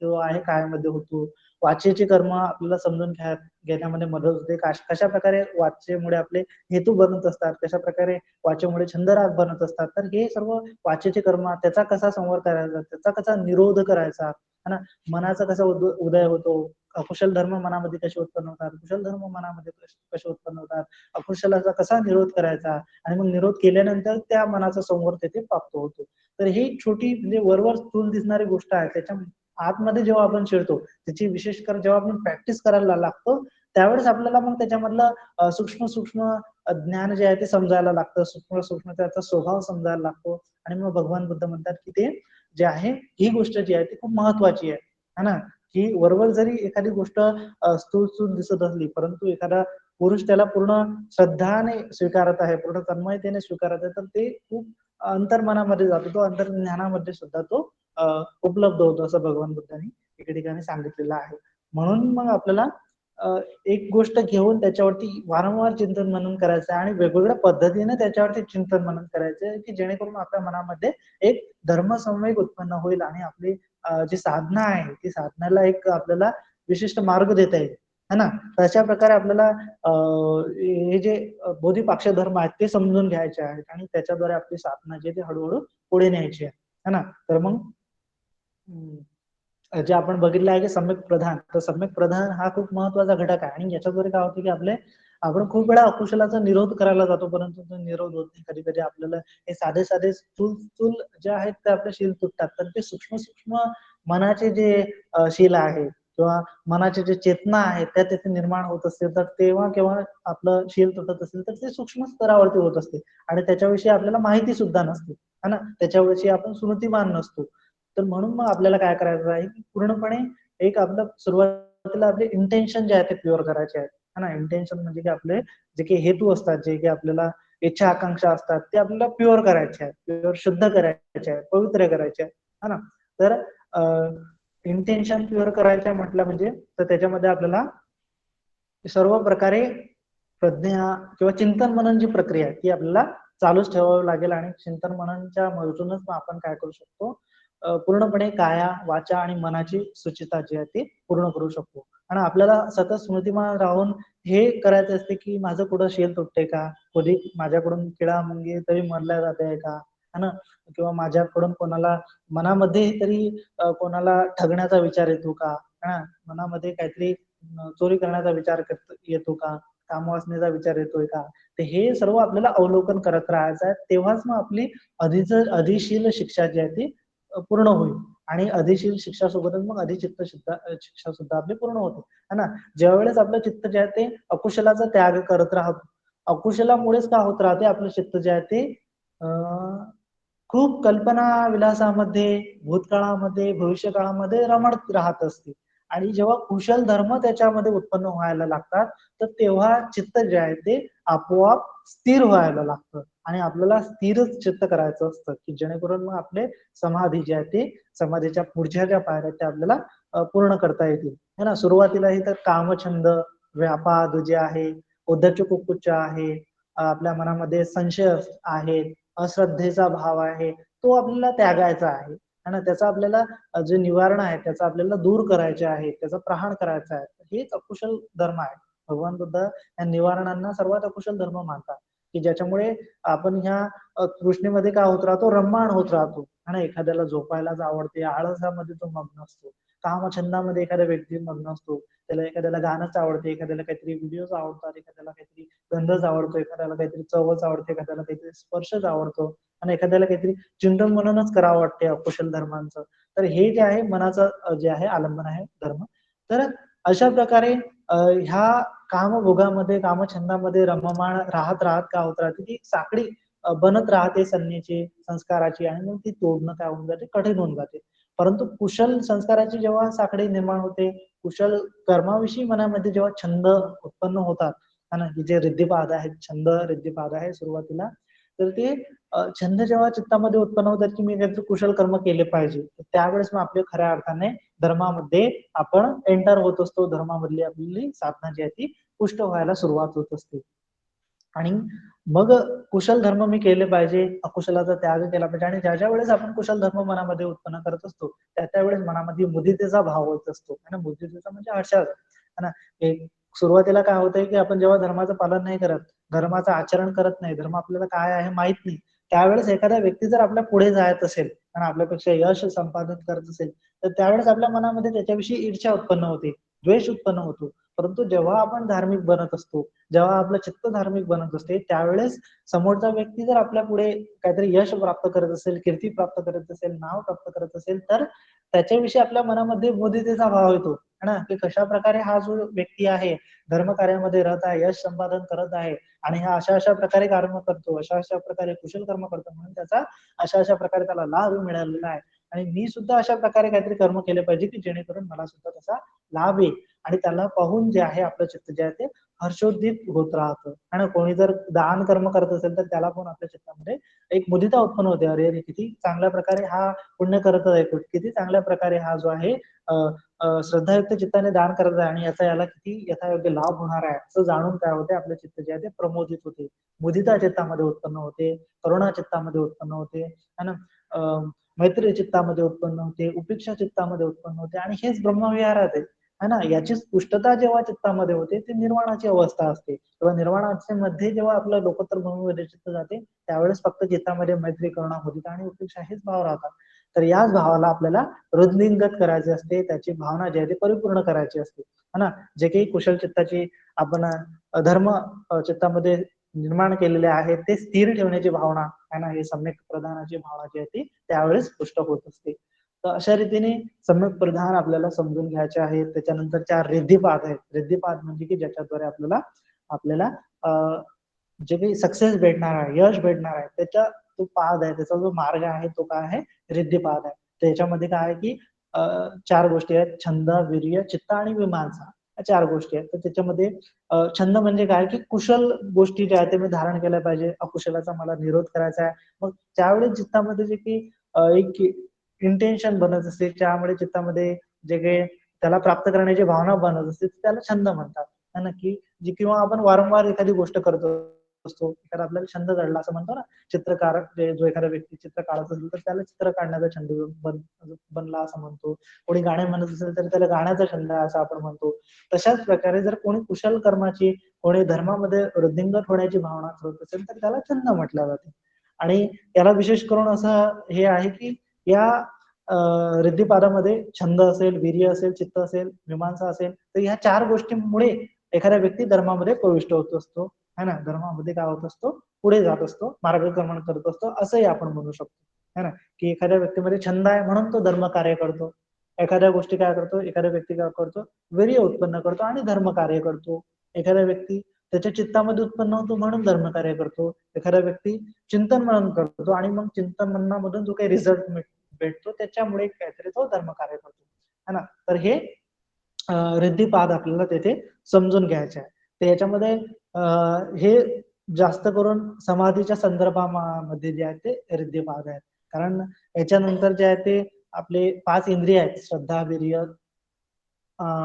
जो आहे कायामध्ये होतो. वाचेचे कर्म आपल्याला समजून घेण्यामध्ये मदत होते. कशा प्रकारे वाचेमुळे आपले हेतू बनत असतात, कशा प्रकारे वाचेमुळे छंदराग बनत असतात. तर हे सर्व वाचेचे कर्म, त्याचा कसा संवार करायचा, त्याचा कसा निरोध करायचा, है ना. मनाचा कसा उदय होतो, अकुशल धर्म मनामध्ये कसे उत्पन्न होतात, कुशल धर्म मनामध्ये कसे उत्पन्न होतात, अकुशलाचा कसा निरोध करायचा, आणि मग निरोध केल्यानंतर त्या मनाचा संवर तेथे प्राप्त होतो. तर ही छोटी म्हणजे वरवर स्थूल दिसणारी गोष्ट आहे, त्याच्या आतमध्ये जेव्हा आपण शिरतो, त्याची विशेष कर जेव्हा आपण प्रॅक्टिस करायला लागतो, त्यावेळेस आपल्याला मग त्याच्यामधलं सूक्ष्म सूक्ष्म ज्ञान जे आहे ते समजायला लागतं, सूक्ष्म सूक्ष्म त्याचा स्वभाव समजायला लागतो. आणि मग भगवान बुद्ध म्हणतात की ते जे आहे, ही गोष्ट जी आहे ती खूप महत्वाची आहे, है ना. की वरवर जरी एखादी गोष्ट स्थूल स्थूल दिसत असली, परंतु एखादा पुरुष त्याला पूर्ण श्रद्धाने स्वीकारत आहे, पूर्ण तन्मयतेने स्वीकारत आहे, तर ते खूप अंतर्मनामध्ये जातो, तो अंतर्ज्ञानामध्ये सुद्धा तो उपलब्ध होतो, असं भगवान बुद्धांनी एके ठिकाणी सांगितलेलं आहे. म्हणून मग आपल्याला एक गोष्ट घेऊन त्याच्यावरती वारंवार चिंतन मनन करायचं आहे, आणि वेगवेगळ्या पद्धतीने त्याच्यावरती चिंतन मनन करायचं, की जेणेकरून आपल्या मनामध्ये एक धर्मसंवेग उत्पन्न होईल, आणि आपली जी साधना आहे ती साधनाला एक आपल्याला विशिष्ट मार्ग देता येईल, है ना. तशा प्रकारे आपल्याला हे जे बोधिपाक्ष धर्म आहेत ते समजून घ्यायचे आहेत, आणि त्याच्याद्वारे आपली साधना जी ती हळूहळू पुढे न्यायची आहे, है ना. तर मग जे आपण बघितलं आहे की सम्यक प्रधान, तर सम्यक प्रधान हा खूप महत्वाचा घटक आहे. आणि याच्याद्वारे काय होतं की आपण खूप वेळा अकुशलाचा निरोध करायला जातो, परंतु तो निरोध होत नाही. कधी कधी आपल्याला हे साधे साधे स्थूल स्थूल जे आहेत ते आपले शील तुटतात, तर ते सूक्ष्म सूक्ष्म मनाचे जे शील आहे, किंवा मनाचे जे चेतना आहे त्या तिथे निर्माण होत असते, तर तेव्हा केव्हा आपलं शील तुटत असेल तर ते सूक्ष्म स्तरावरती होत असते, आणि त्याच्याविषयी आपल्याला माहिती सुद्धा नसते, है ना. त्याच्याविषयी आपण स्मृतिमान नसतो. तर म्हणून मग आपल्याला काय करायचं आहे की पूर्णपणे एक आपलं सुरुवातीला आपले इंटेन्शन जे आहे ते प्युअर करायचे आहेत, है ना. इंटेन्शन म्हणजे की आपले जे काही हेतू असतात, जे की आपल्याला इच्छा आकांक्षा असतात, ते आपल्याला प्युअर करायचे आहेत, प्युअर शुद्ध करायचे आहेत, पवित्र करायचे आहेत, है ना. तर इंटेन्शन प्युअर करायचं म्हटलं म्हणजे, तर त्याच्यामध्ये आपल्याला सर्व प्रकारे प्रज्ञा किंवा चिंतन मनन जी प्रक्रिया आहे ती आपल्याला चालूच ठेवावी लागेल, आणि चिंतन मननच्या मधूनच आपण काय करू शकतो, पूर्णपणे काया वाचा आणि मनाची सुचिता जी आहे ती पूर्ण करू शकतो. आणि आपल्याला सतत स्मृतिमान राहून हे करायचं असते की माझं कुठं शेल तुटते का, कधी माझ्याकडून किडा मुंगी तरी मरल्या जाते का, है ना. किंवा माझ्याकडून कोणाला मनामध्ये तरी कोणाला ठगण्याचा विचार येतो का, है ना. मनामध्ये काहीतरी चोरी करण्याचा विचार येतो का, काम वाचण्याचा विचार येतोय का. तर हे सर्व आपल्याला अवलोकन करत राहायचं आहे, तेव्हाच मग आपली अधिशील शिक्षा जी आहे ती पूर्ण होईल. आणि अधिशील शिक्षा सोबतच मग अधिचित्त शिक्षा सुद्धा आपली पूर्ण होते, है ना. ज्या वेळेस आपलं चित्त जे आहे ते अकुशलाचा त्याग करत राहतो, अकुशलामुळेच का होत राहते, आपलं चित्त जे आहे ते खूप कल्पना विलासामध्ये, भूतकाळामध्ये, भविष्यकाळामध्ये रमत राहत असते. आणि जेव्हा कुशल धर्म त्याच्यामध्ये उत्पन्न व्हायला लागतात, तर तेव्हा चित्त जे आहे ते आपोआप स्थिर व्हायला लागतं. आणि आपल्याला स्थिरच चित्त करायचं असतं, की जेणेकरून मग आपले समाधी जे आहे ते, समाधीच्या पुढच्या ज्या पायऱ्या त्या आपल्याला पूर्ण करता येतील, है ना. सुरुवातीला हे तर कामछंद, व्यापाद जे आहे, उद्धच कुक्कुच्च आहे, आपल्या मनामध्ये संशय आहे, अश्रद्धेचा भाव आहे, तो आपल्याला त्यागायचा आहे, है ना. त्याचा आपल्याला जे निवारण आहे त्याचा आपल्याला दूर करायचे आहे, त्याचा प्रहार करायचा आहे. हेच अकुशल धर्म आहे. भगवान बुद्ध या निवारणांना सर्वात अकुशल धर्म मानतात, की ज्याच्यामुळे आपण ह्या तृष्णेमध्ये काय होत राहतो, रममाण होत राहतो, आणि एखाद्याला झोपायलाच आवडते, आळसामध्ये तो मग्न असतो, कामछंदामध्ये एखादा व्यक्ती मग्न असतो, त्याला एखाद्याला गाणंच आवडते, एखाद्याला काहीतरी व्हिडिओज आवडतात, एखाद्याला काहीतरी गंधच आवडतो, एखाद्याला काहीतरी चवच आवडते, एखाद्याला काहीतरी स्पर्शच आवडतो, आणि एखाद्याला काहीतरी चिंतन मननच करावं वाटते अकुशल धर्मांचं. तर हे जे आहे मनाचं जे आहे आलंबन आहे धर्म. तर अशा प्रकारे ह्या कामभोगामध्ये, कामछंदामध्ये रममाण राहत राहत काय होत राहते, ती साखळी बनत राहते संन्याची, संस्काराची, आणि मग ती तोडणं काय होऊन जाते, कठीण होऊन जाते. परंतु कुशल संस्काराची जेव्हा साखळी निर्माण होते, कुशल कर्माविषयी मनामध्ये जेव्हा छंद उत्पन्न होतात, है ना, की जे रिद्धिपाद आहेत, छंद रिद्धिपाद आहे सुरुवातीला, तर ते छंद जेव्हा चित्तामध्ये उत्पन्न होतात, की मी काहीतरी कुशल कर्म केले पाहिजे, तर त्यावेळेस मग आपले खऱ्या अर्थाने धर्मामध्ये आपण एंटर होत असतो, धर्मामधली आपली साधना जी आहे ती पुष्ट व्हायला सुरुवात होत असते. आणि मग कुशल धर्म मी केले पाहिजे, अकुशलाचा त्याग केला पाहिजे. आणि ज्या ज्या वेळेस आपण कुशल धर्म मनामध्ये उत्पन्न करत असतो, त्या त्यावेळेस मनामध्ये मुदितेचा भाव होत असतो, आणि मुदितेचा म्हणजे आशा, है ना. एक सुरुवातीला काय होतंय, की आपण जेव्हा धर्माचं पालन नाही करत, धर्माचं आचरण करत नाही, धर्म आपल्याला काय आहे माहित नाही, त्यावेळेस एखादा व्यक्ती जर आपल्या पुढे जात असेल आणि आपल्यापेक्षा यश संपादन करत असेल, तर त्यावेळेस आपल्या मनामध्ये त्याच्याविषयी ईर्ष्या उत्पन्न होते, द्वेष उत्पन्न होतो. परंतु जेव्हा आपण धार्मिक बनत असतो, जेव्हा आपलं चित्त धार्मिक बनत असते, त्यावेळेस समोरचा व्यक्ती जर आपल्या पुढे काहीतरी यश प्राप्त करत असेल, कीर्ती प्राप्त करत असेल, नाव प्राप्त करत असेल, तर त्याच्याविषयी आपल्या मनामध्ये मुदितेचा भाव येतो, है ना, की कशा प्रकारे हा जो व्यक्ती आहे धर्म कार्यामध्ये रत आहे, यश संपादन करत आहे, आणि हा अशा अशा प्रकारे कर्म करतो, अशा अशा प्रकारे कुशल कर्म करतो, म्हणून त्याचा अशा अशा प्रकारे त्याला लाभ मिळालेला आहे, आणि मी सुद्धा अशा प्रकारे काहीतरी कर्म केले पाहिजे, की जेणेकरून मला सुद्धा त्याचा लाभ येईल. आणि त्याला पाहून जे आहे आपलं चित्त जे आहे ते हर्षोद्दीप होत राहतं. आणि कोणी जर दान कर्म करत असेल, तर त्याला पण आपल्या चित्तामध्ये एक मुदिता उत्पन्न होते, अरे अरे किती चांगल्या प्रकारे हा पुण्य करत आहे, किती चांगल्या प्रकारे हा जो आहे श्रद्धायुक्त चित्ताने दान करत आहे, आणि याचा याला किती यथायोग्य लाभ होणार आहे, असं जाणून काय होते, आपले चित्त जे आहे ते प्रमोदित होते, मुदिता चित्तामध्ये उत्पन्न होते, करुणा चित्तामध्ये उत्पन्न होते, है ना. मैत्री चित्तामध्ये उत्पन्न होते, उपेक्षा चित्तामध्ये उत्पन्न होते, आणि हेच ब्रह्मविहारात आहे, है ना. याचीच पुष्टता जेव्हा चित्तामध्ये होते, ती निर्वाणाची अवस्था असते. तेव्हा निर्वाणाच्या मध्ये जेव्हा आपलं लोकोत्तर भूमीमध्ये चित्त जाते, त्यावेळेस फक्त चित्तामध्ये मैत्री, करुणा, मुदिता आणि उपेक्षा हेच भाव राहतात. तर याच भावाला आपल्याला हृदयंगत करायचे असते, त्याची भावना जी आहे ती परिपूर्ण करायची असते, है ना. जे काही कुशल चित्ताची आपण धर्म चित्तामध्ये निर्माण केलेले आहे, ते स्थिर ठेवण्याची भावना आहे ना, हे सम्यक प्रधानाची भावना जी आहे ती त्यावेळेस पुष्ट होत असते. तर अशा रीतीने सम्यक प्रधान आपल्याला समजून घ्यायचे आहे. त्याच्यानंतर 4 रिद्धिपाद आहेत. रिद्धिपाद म्हणजे की ज्याच्याद्वारे आपल्याला आपल्याला जे काही सक्सेस भेटणार आहे, यश भेटणार आहे, त्याच्या तो पाद आहे, त्याचा जो मार्ग आहे तो काय आहे, रिद्धिपाद आहे. त्याच्यामध्ये काय आहे की 4 गोष्टी आहेत, छंद, वीर्य, चित्त आणि मीमांसा. या 4 गोष्टी आहेत. तर त्याच्यामध्ये छंद म्हणजे काय, की कुशल गोष्टी ज्या आहेत ते मी धारण केल्या पाहिजे, अकुशलाचा मला निरोध करायचा आहे. मग त्यावेळेस चित्तामध्ये जे की एक इंटेन्शन बनत असते, त्यामुळे चित्तामध्ये जे काही त्याला प्राप्त करण्याची भावना बनत असते, त्याला छंद म्हणतात, है ना. की जी किंवा आपण वारंवार एखादी गोष्ट करत असतो, तर आपल्याला छंद जडला असं म्हणतो ना. चित्रकार जो एखादा व्यक्ती चित्र काढत असेल, तर त्याला चित्र काढण्याचा छंद बनला असं म्हणतो. कोणी गाणे म्हणत असेल तर त्याला गाण्याचा छंद आहे असं आपण म्हणतो. तशाच प्रकारे जर कोणी कुशल कर्माची, कोणी धर्मामध्ये वृद्धिंगत होण्याची भावना ठेवत असेल, तर त्याला छंद म्हटलं जाते. आणि याला विशेष करून असं हे आहे की या रिद्धिपादामध्ये छंद असेल, वीर्य असेल, चित्त असेल, मीमांसा असेल, तर ह्या 4 गोष्टींमुळे एखादा व्यक्ती धर्मामध्ये प्रविष्ट होत असतो, है ना. धर्मामध्ये काय होत असतो, पुढे जात असतो, मार्गक्रमण करत असतो, असंही आपण म्हणू शकतो. है ना, की एखाद्या व्यक्तीमध्ये छंद आहे म्हणून तो धर्म कार्य करतो. एखाद्या गोष्टी काय करतो, एखाद्या व्यक्ती काय करतो, वीर्य उत्पन्न करतो आणि धर्म कार्य करतो. एखाद्या व्यक्ती त्याच्या चित्तामध्ये उत्पन्न होतो म्हणून धर्म कार्य करतो. एखादा व्यक्ती चिंतन मनन करतो आणि मग चिंतन मननामधून जो काही रिझल्ट भेटतो त्याच्यामुळे काहीतरी तो धर्म कार्य करतो, है ना. तर हे रिद्धिपाद आपल्याला तेथे समजून घ्यायचे आहे. तर याच्यामध्ये हे जास्त करून समाधीच्या संदर्भामध्ये जे आहे ते रिद्धिपाद आहेत. कारण याच्यानंतर जे आहे ते आपले 5 इंद्रिय आहेत, श्रद्धा, वीर्य,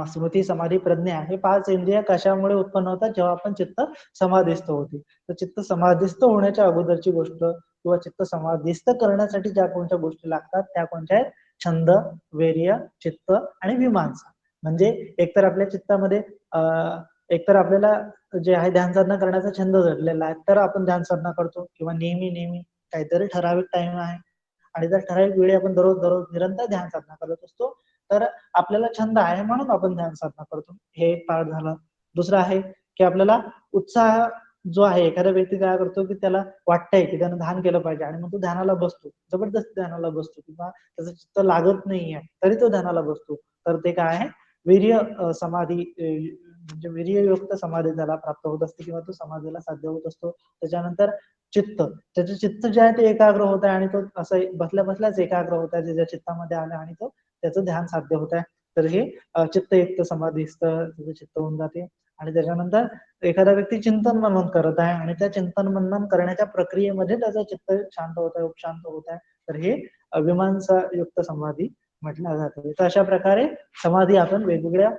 स्मृती, समाधी, प्रज्ञा, हे 5 इंद्रिय कशामुळे उत्पन्न होतात, जेव्हा आपण चित्त समाधिस्थ होते. तर चित्त समाधिस्थ होण्याच्या अगोदरची गोष्ट किंवा चित्त समाधिस्थ करण्यासाठी ज्या कोणत्या गोष्टी लागतात त्या कोणत्या आहेत, छंद, वीर्य, चित्त आणि मीमांसा. म्हणजे एकतर आपल्या चित्तामध्ये एकतर आपल्याला जे आहे ध्यान साधना करण्याचा छंद जडलेला आहे, तर आपण ध्यान साधना करतो किंवा नेहमी नेहमी काहीतरी ठराविक टाइम आहे आणि त्या ठराविक वेळी आपण दररोज दररोज निरंतर ध्यान साधना करत असतो, तर आपल्याला छंद आहे म्हणून आपण ध्यान साधना करतो. हे एक पार्ट झालं. दुसरं आहे की आपल्याला उत्साह जो आहे, एखादा व्यक्ती काय करतो की त्याला वाटतंय की त्यानं ध्यान केलं पाहिजे आणि मग तो ध्यानाला बसतो, जबरदस्त ध्यानाला बसतो किंवा त्याचं चित्त लागत नाहीये तरी तो ध्यानाला बसतो. तर ते काय आहे, वीर्य समाधी, म्हणजे वीर्ययुक्त समाधी त्याला प्राप्त होत असते किंवा तो समाधीला साध्य होत असतो. त्याच्यानंतर चित्त, त्याचं चित्त जे आहे ते एकाग्र होत आहे आणि तो असं बसल्या बसल्याच एकाग्र होत आहे, त्याच्या चित्तामध्ये आलं आणि तो त्याचं ध्यान साध्य होत आहे. तर हे चित्तयुक्त समाधीस्थ त्याचं चित्त होऊन जाते. आणि त्याच्यानंतर एखादा व्यक्ती चिंतन मनन करत आहे आणि त्या चिंतन मनन करण्याच्या प्रक्रियेमध्ये त्याचं चित्त शांत होत आहे, उपशांत होत आहे, तर हे विमांसा युक्त समाधी म्हटलं जातं. तर अशा प्रकारे समाधी आपण वेगवेगळ्या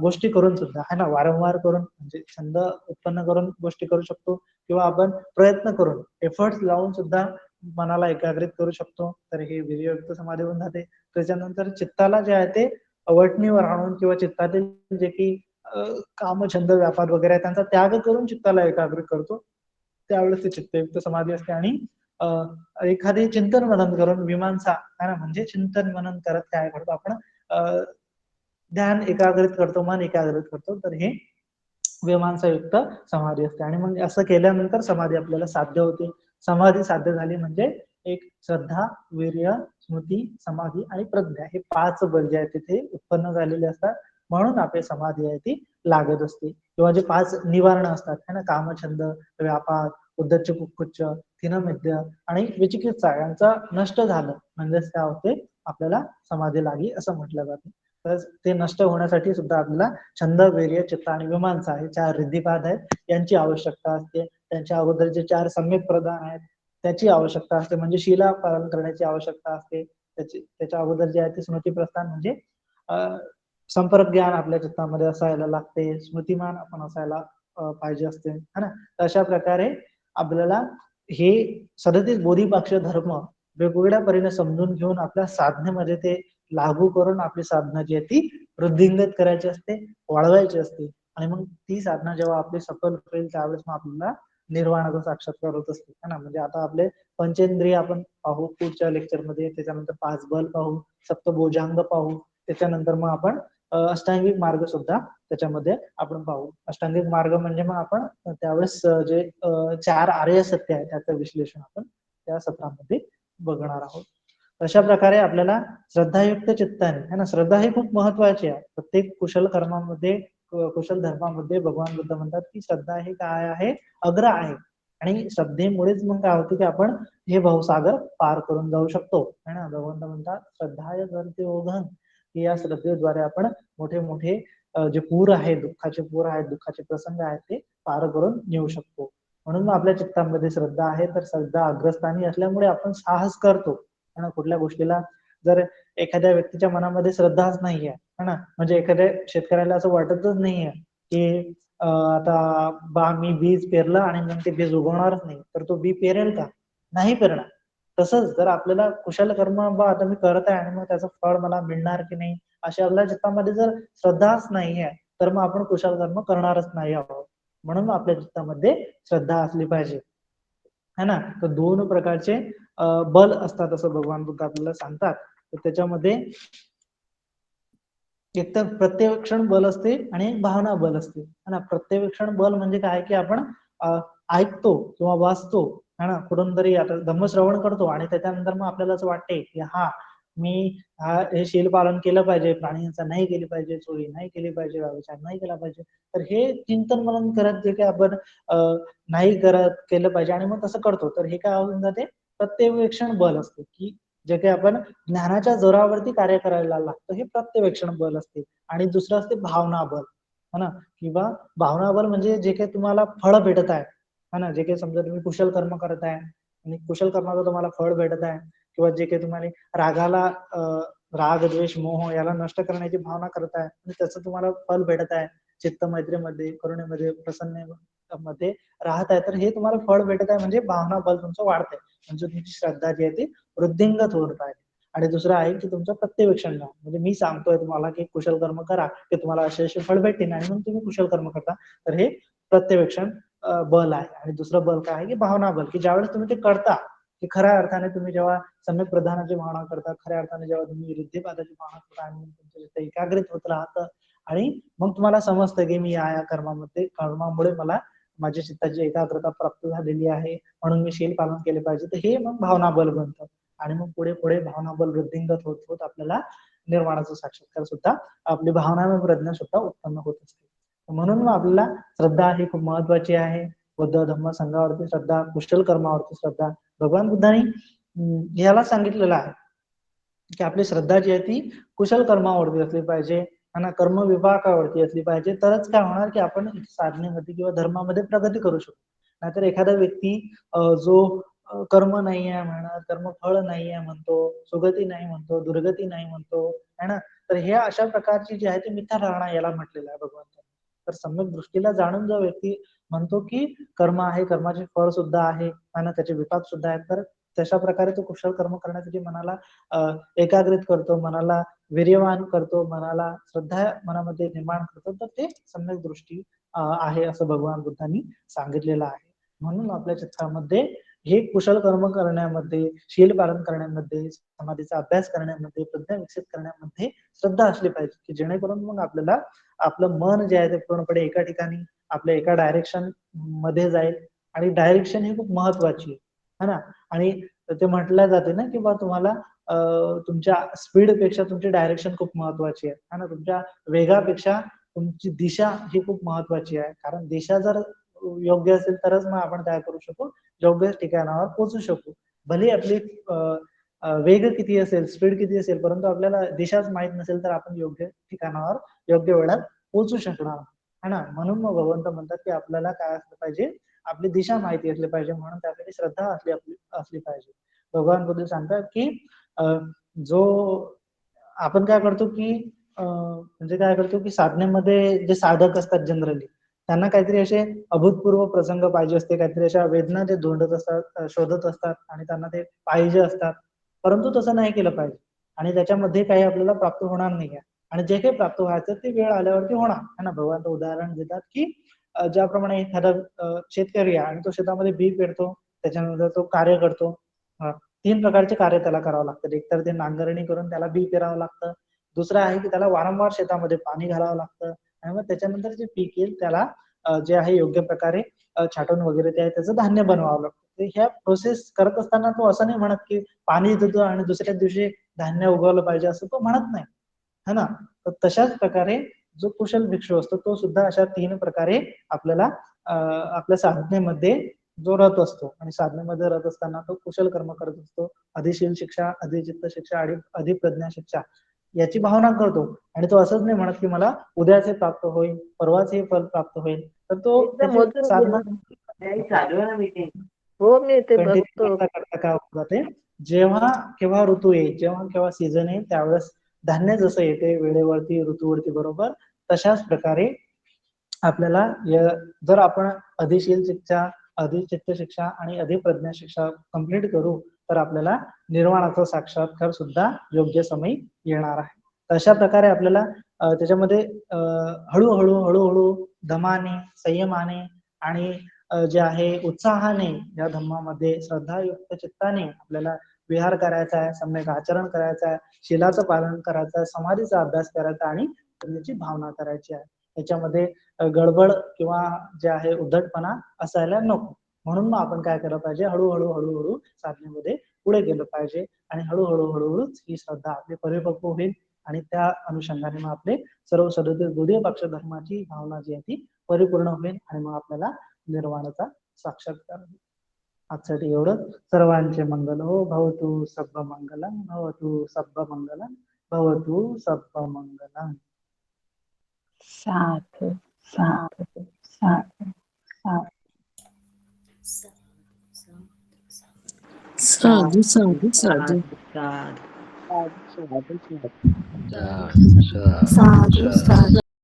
गोष्टी करून सुद्धा, है ना, वारंवार करून म्हणजे छंद उत्पन्न करून गोष्टी करू शकतो किंवा आपण प्रयत्न करून एफर्ट्स लावून सुद्धा मनाला एकाग्रित करू शकतो. तर हे वीर्ययुक्त समाधी होऊन जाते. त्याच्यानंतर चित्ताला जे आहे ते वटणीवर आणून किंवा चित्तातील जे की काम, छंद, व्यापार वगैरे आहे त्यांचा त्याग करून चित्ताला एकाग्र करतो, त्यावेळेस ते चित्तयुक्त समाधी असते. आणि एखादी चिंतन मनन करून मीमांसा, है ना, म्हणजे चिंतन मनन करत काय करतो आपण, ध्यान एकाग्रित करतो, मन एकाग्रित करतो, तर हे मीमांसायुक्त समाधी असते. आणि मग असं केल्यानंतर समाधी आपल्याला साध्य होते. समाधी साध्य झाली म्हणजे एक श्रद्धा, वीर्य, स्मृती, समाधी आणि प्रज्ञा, हे 5 बल जे आहेत तिथे उत्पन्न झालेले असतात. म्हणून आपली समाधी आहे ती लागत असते. किंवा जे 5 निवारण असतात, है ना, कामछंद, व्यापार, उद्धच्च कुक्कुच्च, थिनमिद्य आणि विचिकित्सा यांचा नष्ट झालं म्हणजेच काय होते, आपल्याला समाधी लागली असं म्हटलं जातं. तर ते नष्ट होण्यासाठी सुद्धा आपल्याला छंद, वीर्य, चित्त आणि मीमांसा हे 4 रिद्धिपाद आहेत, यांची आवश्यकता असते. त्यांच्या अगोदर जे 4 सम्यक प्रदान आहेत त्याची आवश्यकता असते, म्हणजे शीला पालन करण्याची आवश्यकता असते. त्याच्या अगोदर जे आहे ते स्मृती प्रस्थान म्हणजे संपर्क ज्ञान आपल्या चित्तामध्ये असायला लागते, स्मृतिमान आपण असायला पाहिजे असते, है ना. अशा प्रकारे आपल्याला हे 37 बोधिपाक्ष धर्म वेगवेगळ्या परीने समजून घेऊन आपल्या साधनेमध्ये ते लागू करून आपली साधना जी आहे ती वृद्धिंगत करायची असते, वाढवायची असते. आणि मग ती साधना जेव्हा आपली सफल होईल त्यावेळेस मग आपल्याला निर्वाणाचा साक्षात्कार होत असतो, है ना. म्हणजे आता आपले पंचेंद्रिय आपण पाहू पुढच्या लेक्चरमध्ये, त्याच्यानंतर 5 बल पाहू, सप्तभुजांग पाहू, त्याच्यानंतर मग आपण अष्टांगिक मार्ग सुद्धा त्याच्यामध्ये आपण पाहू. अष्टांगिक मार्ग म्हणजे मग आपण त्यावेळेस जे 4 आर्य सत्य आहे त्याचं विश्लेषण आपण त्या सत्रामध्ये बघणार आहोत. अशा प्रकारे आपल्याला श्रद्धायुक्त चित्ताने, है ना, श्रद्धा ही खूप महत्वाची आहे. प्रत्येक कुशल कर्मामध्ये, कुशल धर्मामध्ये भगवान बुद्ध म्हणतात की श्रद्धा ही काय आहे, अग्र आहे. आणि श्रद्धेमुळेच मग काय होतं की आपण हे भवसागर पार करून जाऊ शकतो, है ना. भगवंत म्हणतात श्रद्धाय करते ओघन, की या श्रद्धेद्वारे आपण मोठे मोठे जे पूर आहेत, दुःखाचे पूर आहेत, दुःखाचे प्रसंग आहेत ते पार करून नेऊ शकतो. म्हणून मग आपल्या चित्तामध्ये श्रद्धा आहे, तर श्रद्धा अग्रस्थानी असल्यामुळे आपण साहस करतो, है ना, कुठल्या गोष्टीला. जर एखाद्या व्यक्तीच्या मनामध्ये श्रद्धाच नाहीये, है ना, म्हणजे एखाद्या शेतकऱ्याला असं वाटतच नाहीये की आता बा मी बीज पेरलं आणि मग ते बीज उगवणारच नाही, तर तो बी पेरेल का, नाही पेरणार. तसंच जर आपल्याला कुशल कर्म बा आता मी करत आहे आणि मग त्याचं फळ मला मिळणार की नाही, अशा आपल्या चित्तामध्ये जर श्रद्धाच नाहीये तर मग आपण कुशल कर्म करणारच नाही आहोत. म्हणून आपल्या चित्तामध्ये श्रद्धा असली पाहिजे, है ना. तर 2 प्रकारचे बल असतात असं भगवान बुद्ध आपल्याला सांगतात. तर त्याच्यामध्ये एक तर प्रत्यवेक्षण बल असते आणि एक भावना बल असते, है ना. प्रत्यवेक्षण बल म्हणजे काय की आपण ऐकतो किंवा वाचतो, है ना, कुठून तरी आता धम्मश्रवण करतो आणि त्याच्यानंतर मग आपल्याला असं वाटते की मी हे शील पालन केलं पाहिजे, प्राण्यांचा नाही केली पाहिजे, चोरी नाही केली पाहिजे, व्यभिचार नाही केला पाहिजे. तर हे चिंतन मनन करत जे काही आपण नाही करत केलं पाहिजे आणि मग तसं करतो, तर हे काय होऊन जाते, प्रत्यवेक्षण बल असते, की जे काही आपण ज्ञानाच्या जोरावरती कार्य करायला लागतं, हे प्रत्यवेक्षण बल असते. आणि दुसरं असते भावना बल, है ना, किंवा भावना बल म्हणजे जे काही तुम्हाला फळ भेटत आहे, है ना, जे काही समजा तुम्ही कुशल कर्म करत आहे आणि कुशल कर्माचं तुम्हाला फळ भेटत आहे, किंवा जे काही तुम्हाला रागाला राग द्वेष मोह याला नष्ट करण्याची भावना करत आहे आणि त्याचं तुम्हाला फल भेटत आहे, चित्त मैत्रीमध्ये, करुणेमध्ये, प्रसन्न मध्ये राहत आहे, तर हे तुम्हाला फळ भेटत आहे म्हणजे भावना बल तुमचं वाढत आहे, म्हणजे तुमची श्रद्धा जी आहे ती वृद्धिंगत होत आहे. आणि दुसरं आहे की तुमचं प्रत्यवेक्षण म्हणजे मी सांगतोय तुम्हाला की कुशल कर्म करा, की तुम्हाला असे असे फळ भेटतील आणि मग तुम्ही कुशल कर्म करता, तर हे प्रत्यवेक्षण बल आहे. आणि दुसरं बल काय आहे की भावना बल, की ज्यावेळेस तुम्ही ते करता, की खऱ्या अर्थाने तुम्ही जेव्हा सम्यक प्रधानाची भावना करता, खऱ्या अर्थाने जेव्हा तुम्ही रिद्धिपादाची भावना करता आणि तुमचं चित्त एकाग्रित होत राहतं आणि मग तुम्हाला समजतं की मी या कर्मामुळे मला माझ्या चित्ताची एकाग्रता प्राप्त झालेली आहे, म्हणून मी शील पालन केले पाहिजे, तर हे मग भावना बल बनतं. आणि मग पुढे पुढे भावना बल वृद्धिंगत होत होत आपल्याला निर्वाणाचा साक्षात्कार सुद्धा, आपली भावना प्रज्ञा सुद्धा उत्पन्न होत असते. म्हणून मग आपल्याला श्रद्धा ही खूप महत्वाची आहे. बुद्ध धम्म संघावरती श्रद्धा, कुशल कर्मावरती श्रद्धा. भगवान बुद्धांनी याला सांगितलेलं आहे की आपली श्रद्धा जी आहे ती कुशल कर्मावरती असली पाहिजे, आणि कर्म विभागावरती असली पाहिजे, तरच काय होणार की आपण साधनेमध्ये किंवा धर्मामध्ये प्रगती करू शकतो. नाहीतर एखादा व्यक्ती जो कर्म नाही आहे म्हणत, कर्म फळ नाही आहे म्हणतो, सुगती नाही म्हणतो, दुर्गती नाही म्हणतो, है ना, तर हे अशा प्रकारची जी आहे ती मिथ्या धारणा याला म्हटलेलं आहे भगवंतांनी. तर सम्यक दृष्टीला जाणून जो व्यक्ती म्हणतो की कर्म आहे, कर्माचे फळ सुद्धा आहे आणि त्याचे विपाक सुद्धा आहेत, तर तशा प्रकारे तो कुशल कर्म करण्यासाठी मनाला एकाग्रित करतो, मनाला वीर्यवान करतो, मनाला श्रद्धा मनामध्ये निर्माण करतो, तर ते सम्यक दृष्टी आहे असं भगवान बुद्धांनी सांगितलेलं आहे. म्हणून आपल्या चित्तामध्ये हे कुशल कर्म करण्यामध्ये, शील पालन करण्यामध्ये, समाधीचा अभ्यास करण्यामध्ये, प्रज्ञा विकसित करण्यामध्ये श्रद्धा असली पाहिजे, की जेणेकरून मग आपल्याला आपलं मन जे आहे ते पूर्णपणे एका ठिकाणी आपल्या एका डायरेक्शन मध्ये जाईल. आणि डायरेक्शन ही खूप महत्वाची आहे ना. आणि ते म्हटलं जाते ना की बा तुम्हाला तुमच्या स्पीड पेक्षा तुमची डायरेक्शन खूप महत्वाची आहे ना, तुमच्या वेगापेक्षा तुमची दिशा ही खूप महत्वाची आहे. कारण दिशा जर योग्य असेल तरच मग आपण काय करू शकू, योग्य ठिकाणावर पोहोचू शकू. भले आपली वेग किती असेल, स्पीड किती असेल, परंतु आपल्याला दिशाच माहित नसेल तर आपण योग्य ठिकाणावर योग्य वेळात पोहोचू शकणार है ना. म्हणून मग भगवंत म्हणतात की आपल्याला काय असलं पाहिजे, आपली दिशा माहिती असली पाहिजे, म्हणून त्यासाठी श्रद्धा असली पाहिजे. भगवान बुद्ध सांगतात की जो आपण काय करतो की म्हणजे काय करतो की साधनेमध्ये जे साधक असतात जनरली त्यांना काहीतरी असे अभूतपूर्व प्रसंग पाहिजे असते, काहीतरी अशा वेदना ते धोंडत असतात, शोधत असतात आणि त्यांना ते पाहिजे असतात. परंतु तसं नाही केलं पाहिजे आणि त्याच्यामध्ये काही आपल्याला प्राप्त होणार नाही आहे. आणि जे काही प्राप्त व्हायचं ते वेळ आल्यावरती होणार है ना. भगवान उदाहरण देतात की ज्याप्रमाणे एखादा शेतकरी आहे आणि तो शेतामध्ये बी पेरतो, त्याच्यानंतर तो कार्य करतो. तीन प्रकारचे कार्य त्याला करावं लागतं. एक तर ते नांगरणी करून त्याला बी पेरावं लागतं, दुसरं आहे की त्याला वारंवार शेतामध्ये पाणी घालावं लागतं आणि मग त्याच्यानंतर जे पीक येईल त्याला जे आहे योग्य प्रकारे छाटून वगैरे त्याचं धान्य बनवावं लागतं. ह्या प्रोसेस करत असताना तो असं नाही म्हणत की पाणी देतो आणि दुसऱ्या दिवशी धान्य उगवलं पाहिजे असं तो म्हणत नाही, है ना. तर तशाच प्रकारे जो कुशल भिक्षू असतो तो सुद्धा अशा तीन प्रकारे आपल्याला आपल्या साधनेमध्ये जो रत असतो आणि साधनेमध्ये रत असताना तो कुशल कर्म करत असतो. अधिशील शिक्षा, अधिचित्त शिक्षा आणि अधिप्रज्ञा शिक्षा याची भावना करतो. आणि तो असंच नाही म्हणत की मला उद्याचे प्राप्त होईल, परवाच हे फल प्राप्त होईल, तर तो एकदम त्याची मधुर साधना चालू आहे ना मीटिंग. हो मी ते कंटिन्यू बघतो. करता करता काय होत जाते, जेव्हा केव्हा ऋतू येईल, जेव्हा केव्हा सीझन येईल त्यावेळेस धान्य जसं येते वेळेवरती ऋतूवरती बरोबर, तशाच प्रकारे आपल्याला जर आपण अधिशील शिक्षा, अधिचित्त शिक्षा आणि अधिप्रज्ञा शिक्षा कंप्लीट करू तर आपल्याला निर्वाणाचा साक्षात्कार सुद्धा योग्य समय येणार आहे. तशा प्रकारे आपल्याला त्याच्यामध्ये हळूहळू हळूहळू दमाने, संयमाने आणि जे आहे उत्साहाने या धम्मामध्ये श्रद्धायुक्त चित्ताने आपल्याला विहार करायचा आहे, सम्यक आचरण करायचं आहे, शीलाचं पालन करायचं आहे, समाधीचा अभ्यास करायचा आणि त्याची भावना करायची आहे. याच्यामध्ये गडबड किंवा जे आहे उद्धटपणा असायला नको. म्हणून मग आपण काय केलं पाहिजे, हळूहळू हळूहळू साधनेमध्ये पुढे गेलं पाहिजे आणि हळूहळू हळूहळूच ही श्रद्धा आपली परिपक्व होईल आणि त्या अनुषंगाने मग आपले सर्व सदोदित द्वितीय पक्ष धर्माची भावना जी आहे ती परिपूर्ण होईल आणि मग आपल्याला निर्वाणाचा साक्षात्कार होईल. आजसाठी एवढं. सर्वांचे मंगल हो. भवतु सब्ब मंगलम, भवतु सब्ब मंगलम, भवतु सब्ब मंगलम. साधु साधु साधु साधु साधु साधु साधु साधु साधु साधु साधु